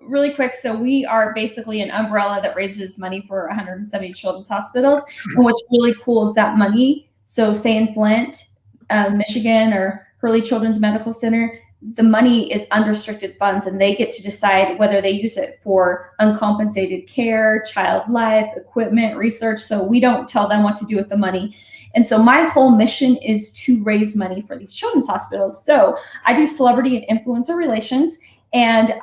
really quick. So we are basically an umbrella that raises money for 170 children's hospitals. And what's really cool is that money, so say in Flint, Michigan, or Hurley Children's Medical Center, the money is unrestricted funds, and they get to decide whether they use it for uncompensated care, child life, equipment, research. So we don't tell them what to do with the money. And so my whole mission is to raise money for these children's hospitals. So I do celebrity and influencer relations, and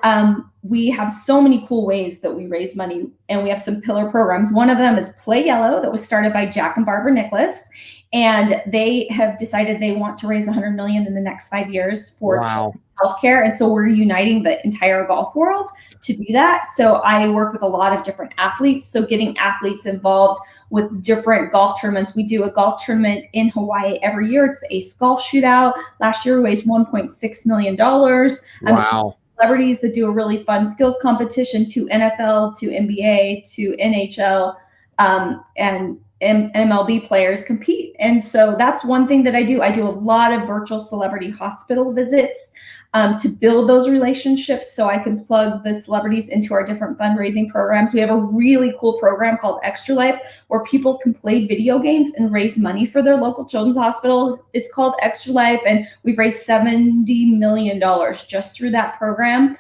we have so many cool ways that we raise money, and we have some pillar programs. One of them is Play Yellow, that was started by Jack and Barbara Nicholas, and they have decided they want to raise $100 million in the next 5 years for healthcare. And so we're uniting the entire golf world to do that. So I work with a lot of different athletes. So getting athletes involved with different golf tournaments. We do a golf tournament in Hawaii every year. It's the Ace Golf Shootout. Last year we raised $1.6 million. Wow. Celebrities that do a really fun skills competition, to NFL, to NBA, to NHL, and MLB players compete. And so that's one thing that I do. I do a lot of virtual celebrity hospital visits to build those relationships, so I can plug the celebrities into our different fundraising programs. We have a really cool program called Extra Life, where people can play video games and raise money for their local children's hospitals. It's called Extra Life, and we've raised $70 million just through that program.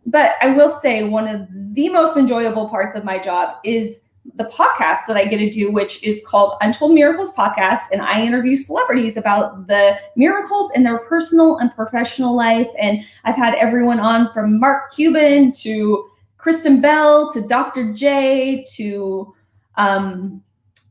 But I will say, one of the most enjoyable parts of my job is the podcast that I get to do, which is called Untold Miracles Podcast. And I interview celebrities about the miracles in their personal and professional life. And I've had everyone on from Mark Cuban to Kristen Bell to Dr. J to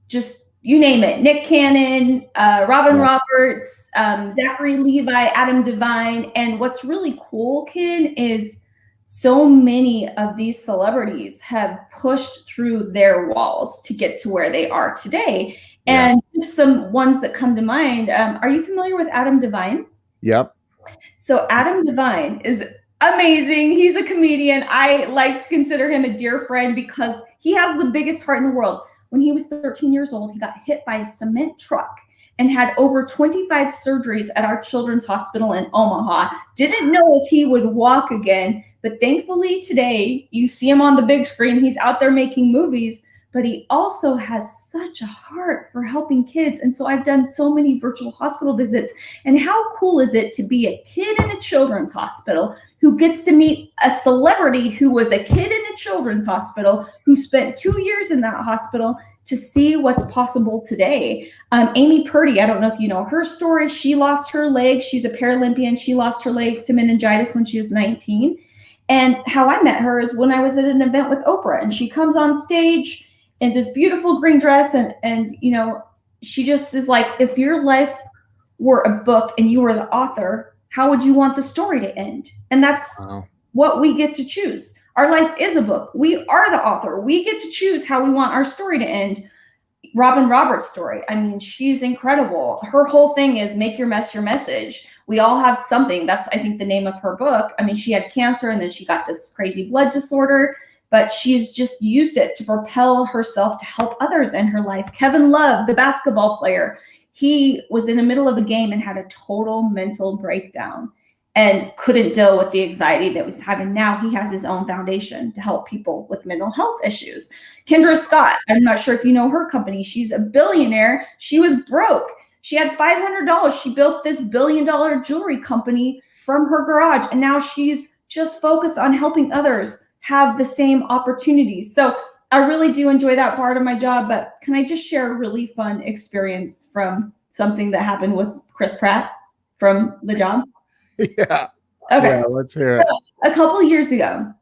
just you name it, Nick Cannon, Robin Roberts, Zachary Levi, Adam Devine. And what's really cool, Ken, is so many of these celebrities have pushed through their walls to get to where they are today. And some ones that come to mind, are you familiar with Adam Devine? Yep. So Adam Devine is amazing. He's a comedian. I like to consider him a dear friend because he has the biggest heart in the world. When he was 13 years old, he got hit by a cement truck and had over 25 surgeries at our children's hospital in Omaha. Didn't know if he would walk again. But thankfully today, you see him on the big screen. He's out there making movies, but he also has such a heart for helping kids. And so I've done so many virtual hospital visits. And how cool is it to be a kid in a children's hospital who gets to meet a celebrity who was a kid in a children's hospital, who spent 2 years in that hospital, to see what's possible today. Amy Purdy, I don't know if you know her story. She lost her leg. She's a Paralympian. She lost her legs to meningitis when she was 19. And how I met her is when I was at an event with Oprah, and she comes on stage in this beautiful green dress. And she just is like, if your life were a book and you were the author, how would you want the story to end? And that's what we get to choose. Our life is a book. We are the author. We get to choose how we want our story to end. Robin Roberts' story, I mean, she's incredible. Her whole thing is make your mess your message. We all have something. That's, I think, the name of her book. I mean, she had cancer, and then she got this crazy blood disorder, but she's just used it to propel herself to help others in her life. Kevin Love, the basketball player, he was in the middle of a game and had a total mental breakdown and couldn't deal with the anxiety that was having. Now he has his own foundation to help people with mental health issues. Kendra Scott, I'm not sure if you know her company. She's a billionaire. She was broke. She had $500. She built this $1 billion jewelry company from her garage. And now she's just focused on helping others have the same opportunities. So I really do enjoy that part of my job. But can I just share a really fun experience from something that happened with Chris Pratt from the job? Yeah. Okay. Yeah, let's hear it. So, a couple of years ago,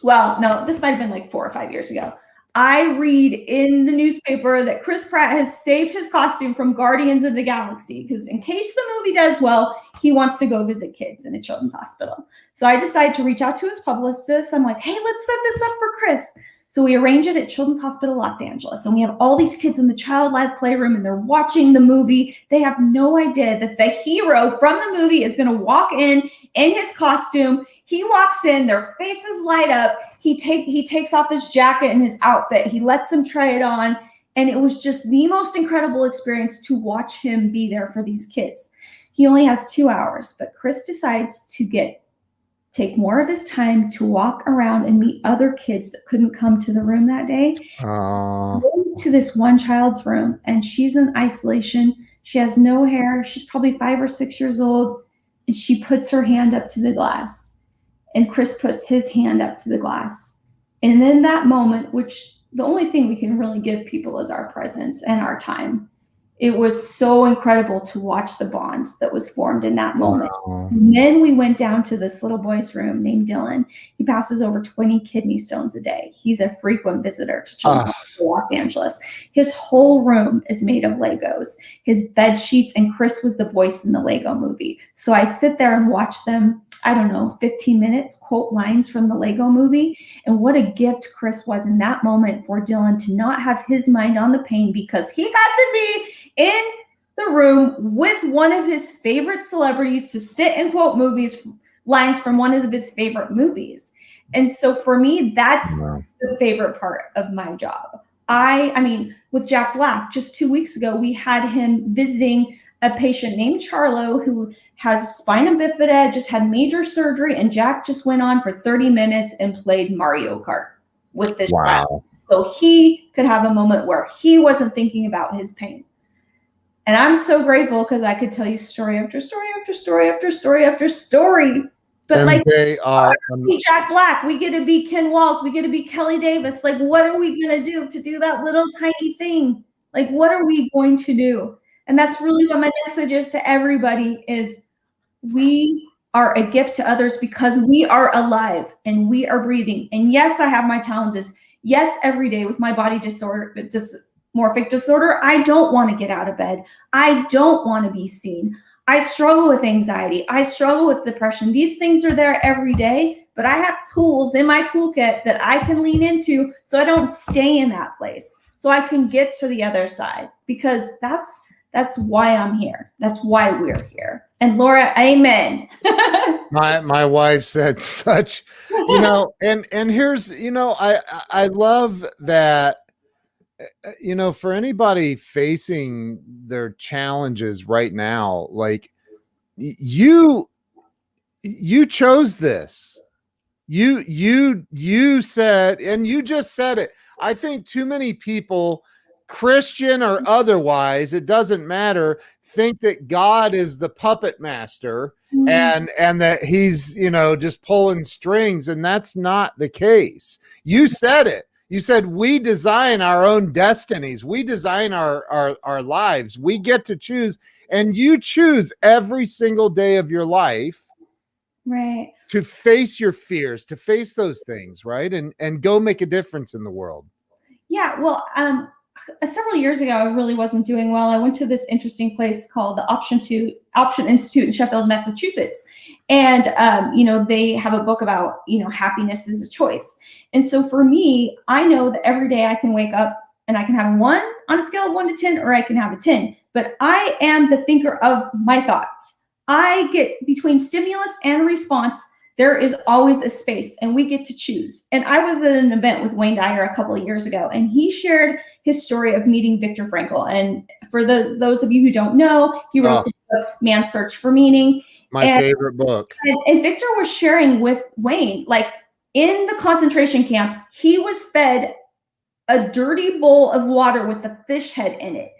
well, no, this might have been like 4 or 5 years ago. I read in the newspaper that Chris Pratt has saved his costume from Guardians of the Galaxy because in case the movie does well, he wants to go visit kids in a children's hospital. So I decided to reach out to his publicist. I'm like, hey, let's set this up for Chris. So we arrange it at Children's Hospital Los Angeles, and we have all these kids in the Child Live Playroom, and they're watching the movie. They have no idea that the hero from the movie is going to walk in his costume. He walks in, their faces light up. He takes off his jacket and his outfit. He lets them try it on, and it was just the most incredible experience to watch him be there for these kids. He only has 2 hours, but Chris decides to take more of his time to walk around and meet other kids that couldn't come to the room that day. To this one child's room, and she's in isolation. She has no hair. She's probably 5 or 6 years old, and she puts her hand up to the glass, and Chris puts his hand up to the glass. And in that moment, which the only thing we can really give people is our presence and our time, it was so incredible to watch the bond that was formed in that moment. Wow. And then we went down to this little boy's room named Dylan. He passes over 20 kidney stones a day. He's a frequent visitor to Children's Hospital Los Angeles. His whole room is made of Legos. His bed sheets, and Chris was the voice in the Lego movie. So I sit there and watch them, 15 minutes, quote lines from the Lego movie. And what a gift Chris was in that moment for Dylan to not have his mind on the pain, because he got to be in the room with one of his favorite celebrities to sit and quote lines from one of his favorite movies. And so for me, that's the favorite part of my job. I mean, with Jack Black, just 2 weeks ago, we had him visiting a patient named Charlo who has spina bifida, just had major surgery, and Jack just went on for 30 minutes and played Mario Kart with this child. So he could have a moment where he wasn't thinking about his pain. And I'm so grateful because I could tell you story after story after story after story after story. But and they are Jack Black, we get to be Ken Walls, we get to be Kelli Davis. Like, what are we going to do that little tiny thing? Like, what are we going to do? And that's really what my message is to everybody is we are a gift to others because we are alive and we are breathing. And yes, I have my challenges. Yes, every day with my body dysmorphic disorder, I don't want to get out of bed. I don't want to be seen. I struggle with anxiety. I struggle with depression. These things are there every day, but I have tools in my toolkit that I can lean into so I don't stay in that place. So I can get to the other side, because that's why I'm here. That's why we're here. And Laura, amen. my wife said such, and here's, I love that, for anybody facing their challenges right now, like you chose this. You said, and you just said it. I think too many people, Christian or otherwise, it doesn't matter, think that God is the puppet master and that he's, just pulling strings. And that's not the case. You said it. You said we design our own destinies. We design our lives. We get to choose, and you choose every single day of your life. Right. To face your fears, to face those things, right? And go make a difference in the world. Yeah. Well, several years ago, I really wasn't doing well. I went to this interesting place called the Option Institute in Sheffield, Massachusetts. And, they have a book about, happiness is a choice. And so for me, I know that every day I can wake up and I can have a 1 on a scale of 1 to 10, or I can have a 10, but I am the thinker of my thoughts. I get between stimulus and response. There is always a space, and we get to choose. And I was at an event with Wayne Dyer a couple of years ago, and he shared his story of meeting Viktor Frankl. And for those of you who don't know, he wrote the book, Man's Search for Meaning. My favorite book. And Viktor was sharing with Wayne, like in the concentration camp, he was fed a dirty bowl of water with a fish head in it.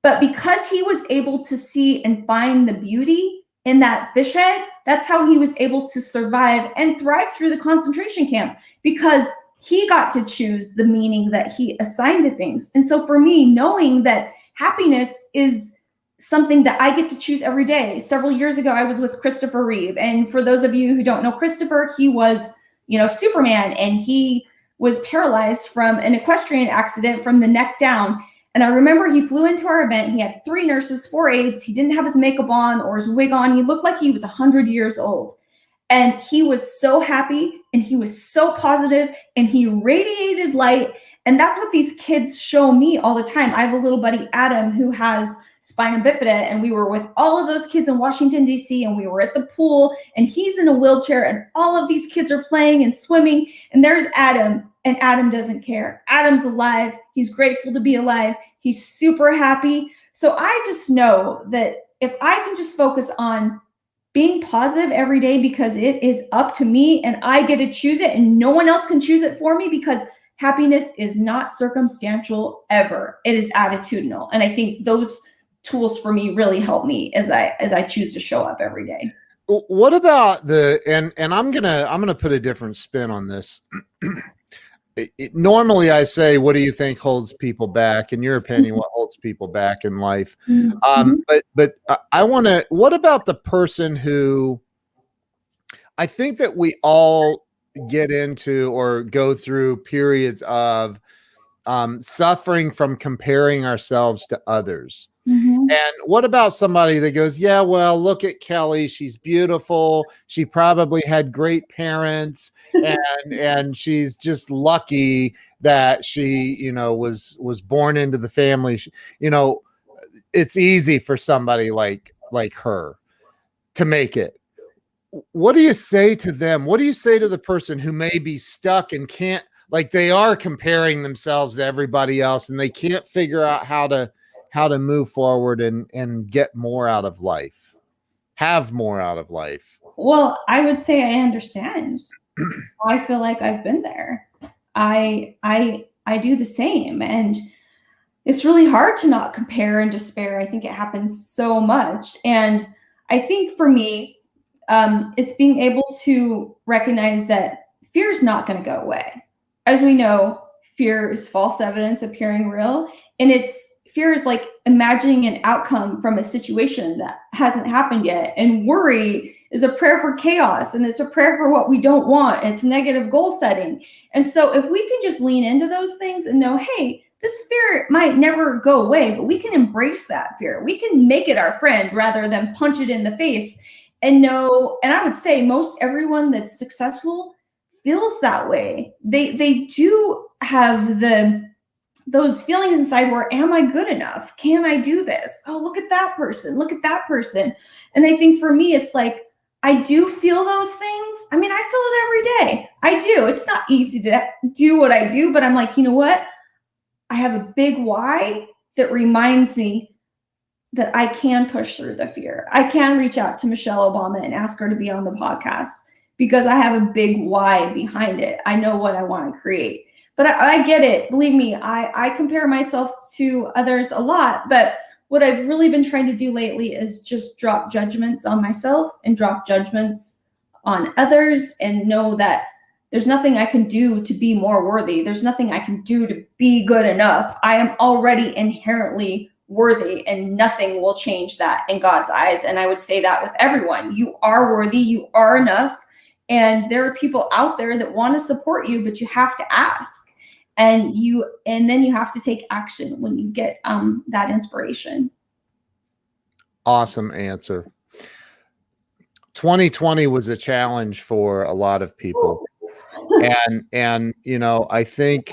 But because he was able to see and find the beauty in that fish head, that's how he was able to survive and thrive through the concentration camp, because he got to choose the meaning that he assigned to things. And so for me, knowing that happiness is something that I get to choose every day. Several years ago, I was with Christopher Reeve. And for those of you who don't know Christopher, he was, Superman, and he was paralyzed from an equestrian accident from the neck down. And I remember he flew into our event. He had 3 nurses, 4 aides. He didn't have his makeup on or his wig on. He looked like he was 100 years old. And he was so happy and he was so positive and he radiated light. And that's what these kids show me all the time. I have a little buddy, Adam, who has spina bifida, and we were with all of those kids in Washington, D.C., and we were at the pool, and he's in a wheelchair, and all of these kids are playing and swimming, and there's Adam, and Adam doesn't care. Adam's alive. He's grateful to be alive. He's super happy. So I just know that if I can just focus on being positive every day, because it is up to me and I get to choose it and no one else can choose it for me, because happiness is not circumstantial ever. It is attitudinal. And I think those tools for me really help me as I choose to show up every day. What about and I'm gonna put a different spin on this. Normally I say, what do you think holds people back? In your opinion, what holds people back in life? But I want to, what about the person who, I think that we all get into or go through periods of suffering from comparing ourselves to others. And what about somebody that goes, yeah, well, look at Kelli. She's beautiful. She probably had great parents, and she's just lucky that she, was born into the family. It's easy for somebody like her to make it. What do you say to them? What do you say to the person who may be stuck and can't, like, they are comparing themselves to everybody else and they can't figure out how to move forward and get more out of life, have more out of life? Well, I would say I understand. I feel like I've been there. I do the same. And it's really hard to not compare and despair. I think it happens so much. And I think for me, it's being able to recognize that fear is not going to go away. As we know, fear is false evidence appearing real. And fear is like imagining an outcome from a situation that hasn't happened yet. And worry is a prayer for chaos, and it's a prayer for what we don't want. It's negative goal setting. And so if we can just lean into those things and know, hey, this fear might never go away, but we can embrace that fear. We can make it our friend rather than punch it in the face. And know, and I would say most everyone that's successful feels that way. They do have those feelings inside where, am I good enough? Can I do this? Oh, look at that person. Look at that person. And I think for me, it's like, I do feel those things. I mean, I feel it every day. I do. It's not easy to do what I do, but I'm like, you know what? I have a big why that reminds me that I can push through the fear. I can reach out to Michelle Obama and ask her to be on the podcast because I have a big why behind it. I know what I want to create. But I get it. Believe me, I compare myself to others a lot. But what I've really been trying to do lately is just drop judgments on myself and drop judgments on others, and know that there's nothing I can do to be more worthy. There's nothing I can do to be good enough. I am already inherently worthy, and nothing will change that in God's eyes. And I would say that with everyone. You are worthy. You are enough. And there are people out there that want to support you, but you have to ask. And then you have to take action when you get that inspiration. Awesome answer. 2020 was a challenge for a lot of people. And I think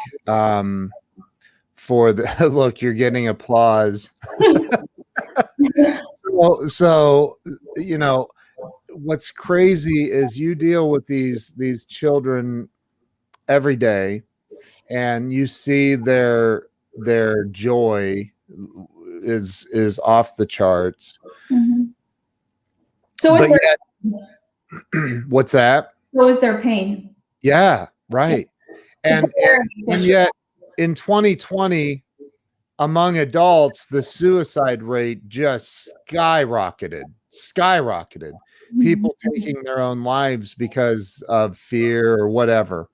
for the look, you're getting applause. so what's crazy is you deal with these children every day, and you see their joy is off the charts. So is what's that? So is their pain. Yeah, right. And yet in 2020, among adults, the suicide rate just skyrocketed. People taking their own lives because of fear or whatever.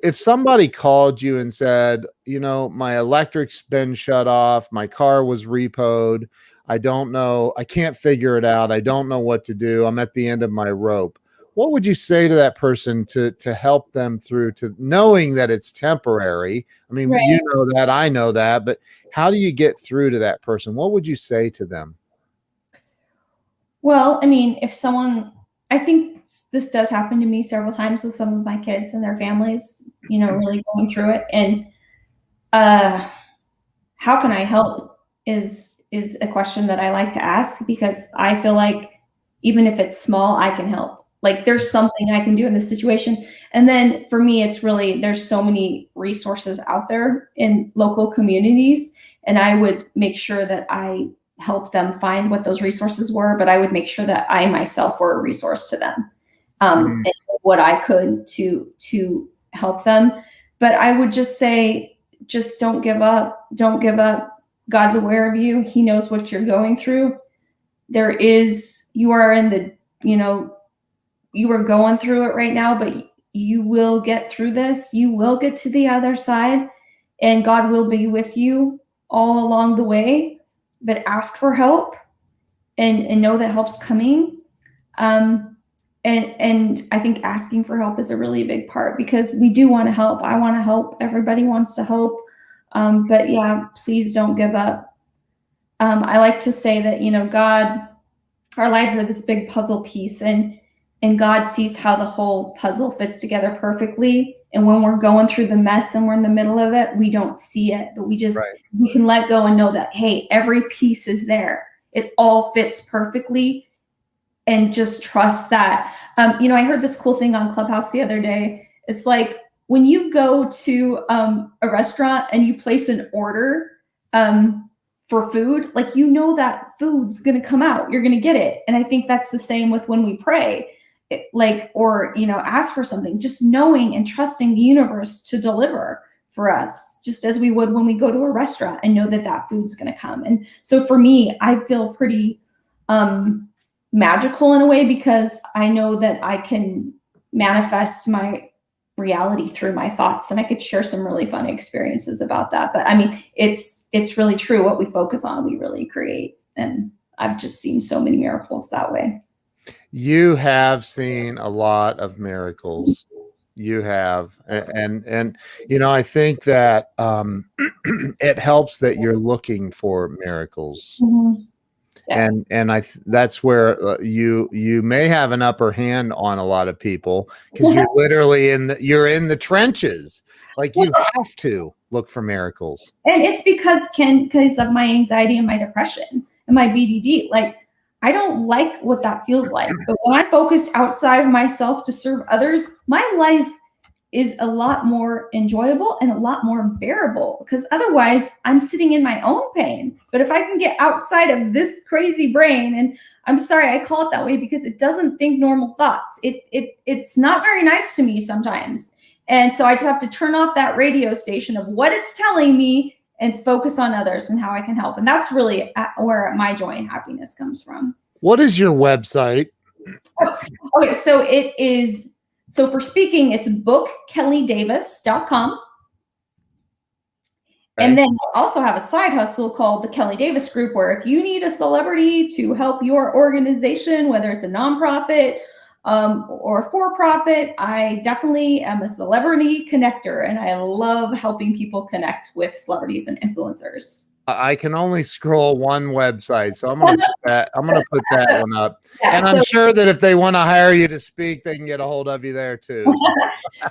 If somebody called you and said, my electric's been shut off, my car was repoed, I don't know, I can't figure it out, I don't know what to do, I'm at the end of my rope, what would you say to that person to help them through, to knowing that it's temporary? I mean, Right. you know that, I know that, but how do you get through to that person? What would you say to them? Well, I mean, if someone, I think this does happen to me several times with some of my kids and their families, you know, really going through it. And uh, how can I help is a question that I like to ask, because I feel like even if it's small, I can help. Like there's something I can do in this situation. And then for me, it's really, there's so many resources out there in local communities, and I would make sure that I help them find what those resources were, but I would make sure that I myself were a resource to them, Mm, and what I could to help them. But I would just say, just don't give up. Don't give up. God's aware of you. He knows what you're going through. You are in the, you know, you are going through it right now, but you will get through this. You will get to the other side, and God will be with you all along the way. But ask for help, and know that help's coming. Um, and I think asking for help is a really big part, because we do want to help. I want to help. Everybody wants to help. But yeah, please don't give up. I like to say that, you know, God, our lives are this big puzzle piece, and God sees how the whole puzzle fits together perfectly. And when we're going through the mess and we're in the middle of it, we don't see it, but right. we can let go and know that, hey, every piece is there. It all fits perfectly, and just trust that. You know, I heard this cool thing on Clubhouse the other day. It's like when you go to a restaurant and you place an order for food, like, you know that food's going to come out. You're going to get it. And I think that's the same with when we pray, or, you know, ask for something, just knowing and trusting the universe to deliver for us, just as we would when we go to a restaurant and know that that food's going to come. And so for me, I feel pretty magical in a way, because I know that I can manifest my reality through my thoughts, and I could share some really fun experiences about that. But I mean, it's really true. What we focus on, we really create. And I've just seen so many miracles that way. You have seen a lot of miracles. You have, and you know, I think that it helps that you're looking for miracles. Mhm. Yes. And that's where you may have an upper hand on a lot of people, because you're literally you're in the trenches. Like, you have to look for miracles. And it's because of my anxiety and my depression and my BDD. Like, I don't like what that feels like. But when I'm focused outside of myself to serve others, my life is a lot more enjoyable and a lot more bearable, because otherwise I'm sitting in my own pain. But if I can get outside of this crazy brain, and I'm sorry, I call it that way because it doesn't think normal thoughts. It's not very nice to me sometimes. And so I just have to turn off that radio station of what it's telling me and focus on others and how I can help. And that's really where my joy and happiness comes from. What is your website? Okay, so for speaking, it's bookkellidavis.com. Okay. And then I also have a side hustle called the Kelli Davis Group, where if you need a celebrity to help your organization, whether it's a nonprofit or for profit, I definitely am a celebrity connector, and I love helping people connect with celebrities and influencers. I can only scroll one website, so I'm gonna put that one up. Yeah, And I'm sure that if they want to hire you to speak, they can get a hold of you there too.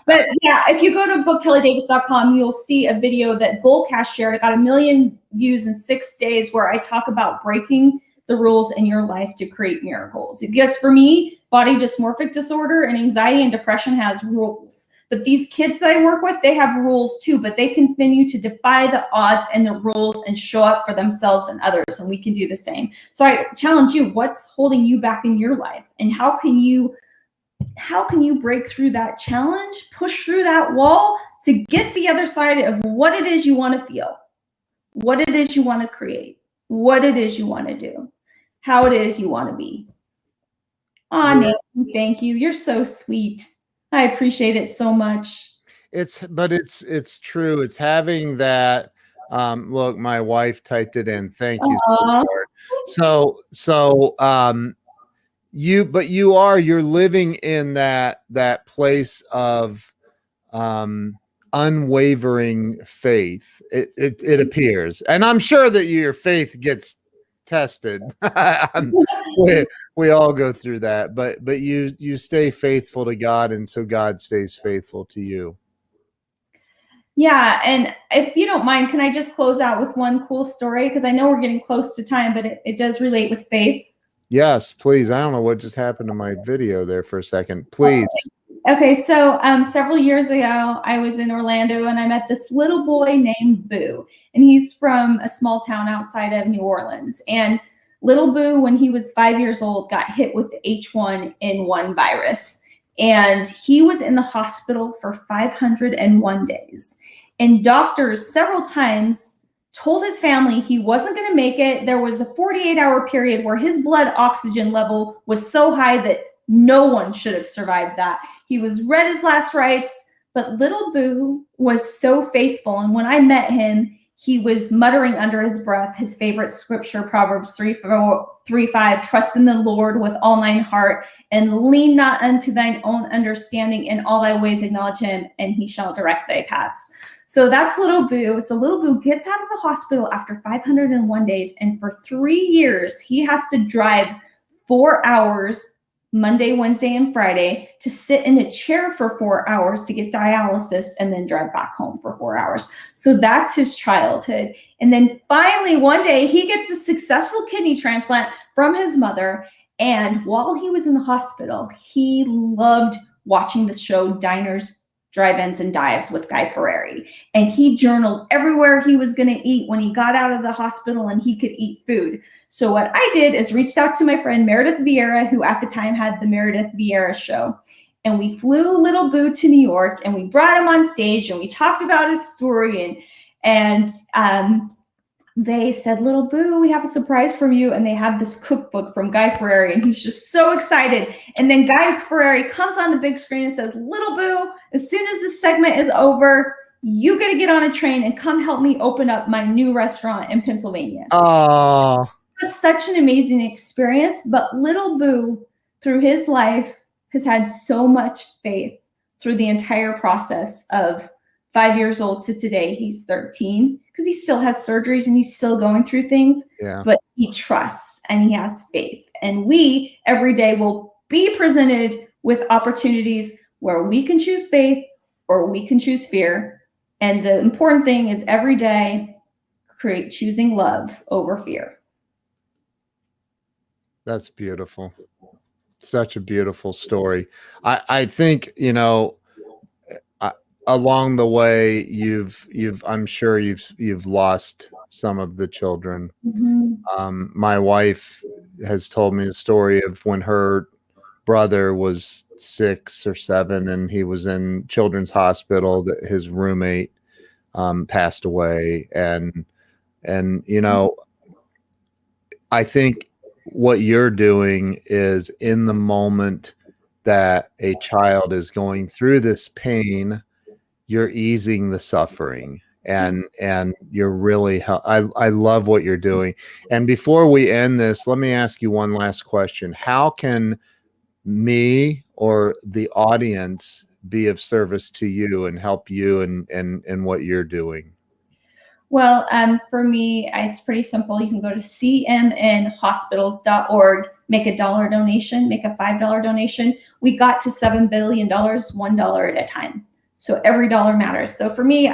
But yeah, if you go to bookkellidavis.com, you'll see a video that Goalcast shared. It got 1 million views in 6 days, where I talk about breaking the rules in your life to create miracles. Because for me, body dysmorphic disorder and anxiety and depression has rules. But these kids that I work with, they have rules too, but they continue to defy the odds and the rules and show up for themselves and others. And we can do the same. So I challenge you, what's holding you back in your life? And how can you break through that challenge, push through that wall to get to the other side of what it is you want to feel, what it is you want to create, what it is you want to do, how it is you want to be. Oh, Nancy, thank you. You're so sweet. I appreciate it so much. It's true. It's having that. Look, my wife typed it in. Thank you, sweetheart. So you're living in that place of unwavering faith. It appears, and I'm sure that your faith gets tested. we all go through that, but you stay faithful to God, and so God stays faithful to you. Yeah, and if you don't mind, can I just close out with one cool story? Because I know we're getting close to time, but it does relate with faith. Yes, please. I don't know what just happened to my video there for a second. Please. Okay, so several years ago, I was in Orlando and I met this little boy named Boo, and he's from a small town outside of New Orleans. And little Boo, when he was 5 years old, got hit with the H1N1 virus, and he was in the hospital for 501 days. And doctors several times told his family he wasn't going to make it. There was a 48-hour period where his blood oxygen level was so high that no one should have survived that. He was read his last rites, but little Boo was so faithful. And when I met him, he was muttering under his breath his favorite scripture, Proverbs 3:5, trust in the Lord with all thine heart and lean not unto thine own understanding. In all thy ways acknowledge him, and he shall direct thy paths. So that's little Boo. So little Boo gets out of the hospital after 501 days. And for 3 years, he has to drive 4 hours Monday, Wednesday, and Friday to sit in a chair for 4 hours to get dialysis and then drive back home for 4 hours. So that's his childhood. And then finally, one day, he gets a successful kidney transplant from his mother. And while he was in the hospital, he loved watching the show Diners, Drive-Ins, and Dives with Guy Fieri. And he journaled everywhere he was going to eat when he got out of the hospital and he could eat food. So what I did is reached out to my friend Meredith Vieira, who at the time had the Meredith Vieira Show. And we flew little Boo to New York and we brought him on stage and we talked about his story. And they said, little Boo, we have a surprise from you. And they have this cookbook from Guy Fieri, and he's just so excited. And then Guy Fieri comes on the big screen and says, little Boo, as soon as this segment is over, you got to get on a train and come help me open up my new restaurant in Pennsylvania. Oh, it was such an amazing experience. But little Boo, through his life, has had so much faith through the entire process of 5 years old to today. He's 13, because he still has surgeries and he's still going through things. Yeah. But he trusts and he has faith. And we every day will be presented with opportunities where we can choose faith or we can choose fear. And the important thing is every day choosing love over fear. That's beautiful. Such a beautiful story. I think, you know, along the way, I'm sure you've lost some of the children. Mm-hmm. My wife has told me the story of when her brother was 6 or 7 and he was in children's hospital, that his roommate passed away. And you know, I think what you're doing is, in the moment that a child is going through this pain, you're easing the suffering, and you're really I love what you're doing. And before we end this, let me ask you one last question. How can me or the audience be of service to you and help you in what you're doing? Well, for me, it's pretty simple. You can go to cmnhospitals.org, make a $1 donation, make a $5 donation. We got to $7 billion, $1 at a time. So every dollar matters. So for me,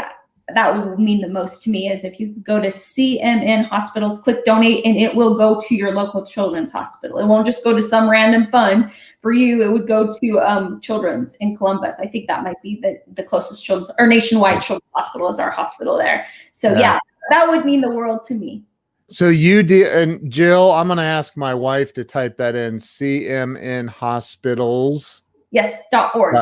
that would mean the most to me is if you go to CMN Hospitals, click donate, and it will go to your local children's hospital. It won't just go to some random fund. For you, it would go to Children's in Columbus. I think that might be the closest children's or nationwide children's hospital is our hospital there. So yeah, that would mean the world to me. So you did, and Jill, I'm going to ask my wife to type that in, CMN Hospitals. Yes, .org.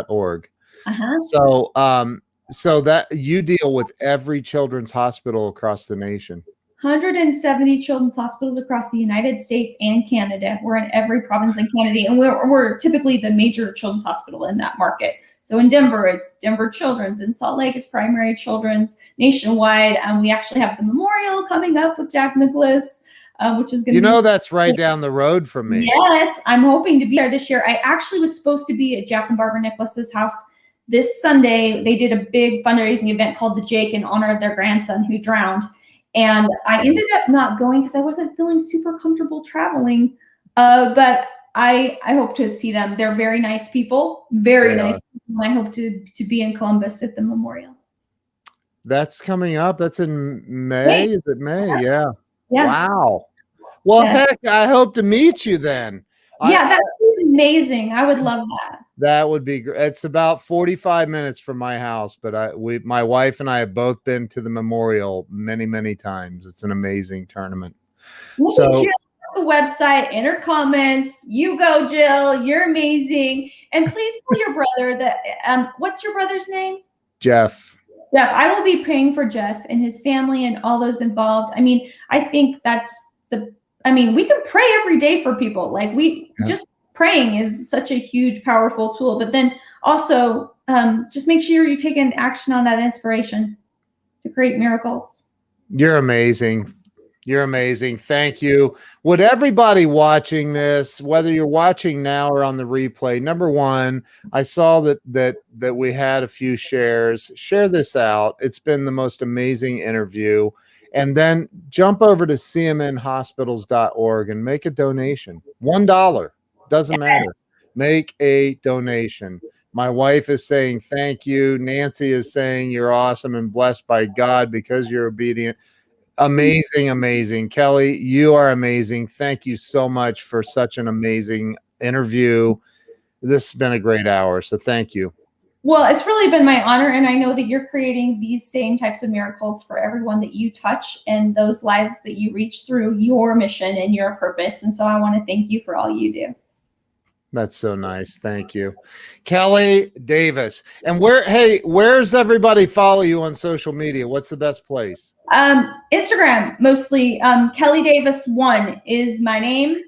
.org. Uh-huh. So that you deal with every children's hospital across the nation. 170 children's hospitals across the United States and Canada. We're in every province in Canada, and we're typically the major children's hospital in that market. So in Denver, it's Denver Children's. In Salt Lake, it's Primary Children's. Nationwide, we actually have the memorial coming up with Jack Nicklaus. which is going to be. That's right down the road from me. Yes, I'm hoping to be there this year. I actually was supposed to be at Jack and Barbara Nicholas's house this Sunday. They did a big fundraising event called the Jake in honor of their grandson who drowned. And I ended up not going because I wasn't feeling super comfortable traveling. But I hope to see them. They're very nice people, very nice people. I hope to be in Columbus at the memorial. That's coming up. That's in May. Is it May? Yeah. Wow. Well, heck, I hope to meet you then. Yeah, that's amazing. I would love that. That would be great. It's about 45 minutes from my house, but my wife and I have both been to the memorial many, many times. It's an amazing tournament. So the website, enter comments. You go, Jill. You're amazing. And please tell your brother that. What's your brother's name? Jeff. Jeff. I will be praying for Jeff and his family and all those involved. I mean, I think we can pray every day for people. Like just praying is such a huge, powerful tool. But then also just make sure you take an action on that inspiration to create miracles. You're amazing. You're amazing. Thank you. Would everybody watching this, whether you're watching now or on the replay, number one, I saw that we had a few shares. Share this out. It's been the most amazing interview. And then jump over to cmnhospitals.org and make a donation. $1. Doesn't matter. Make a donation. My wife is saying thank you. Nancy is saying you're awesome and blessed by God because you're obedient. Amazing, amazing. Kelli, you are amazing. Thank you so much for such an amazing interview. This has been a great hour, so thank you. Well, it's really been my honor, and I know that you're creating these same types of miracles for everyone that you touch and those lives that you reach through your mission and your purpose. And so I want to thank you for all you do. That's so nice. Thank you. Kelli Davis. And where's everybody follow you on social media? What's the best place? Instagram, mostly. Kelli Davis 1 is my name.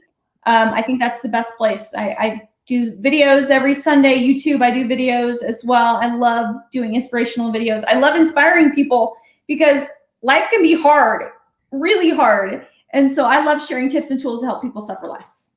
I think that's the best place. I do videos every Sunday. YouTube, I do videos as well. I love doing inspirational videos. I love inspiring people because life can be hard, really hard. And so I love sharing tips and tools to help people suffer less.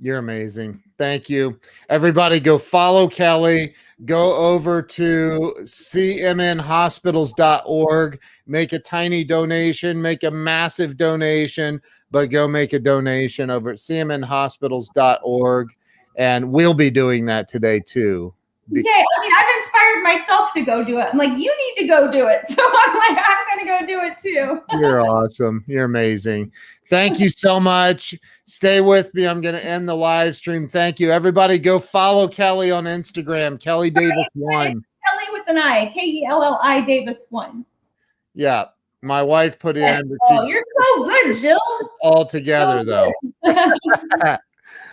You're amazing. Thank you. Everybody go follow Kelli. Go over to cmnhospitals.org. Make a tiny donation. Make a massive donation. But go make a donation over at cmnhospitals.org. And we'll be doing that today too. Yeah, I mean, I've inspired myself to go do it. I'm like, you need to go do it. So I'm like, I'm going to go do it too. You're awesome. You're amazing. Thank you so much. Stay with me. I'm going to end the live stream. Thank you. Everybody go follow Kelli on Instagram. Kelli Davis 1. Kelli with an I. Kelli Davis 1. Yeah. My wife put in. Oh, you're so good, Jill. It's all together though.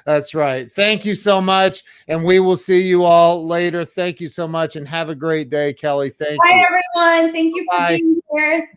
That's right. Thank you so much. And we will see you all later. Thank you so much and have a great day, Kelli. Thank you. Bye, everyone. Thank you for being here.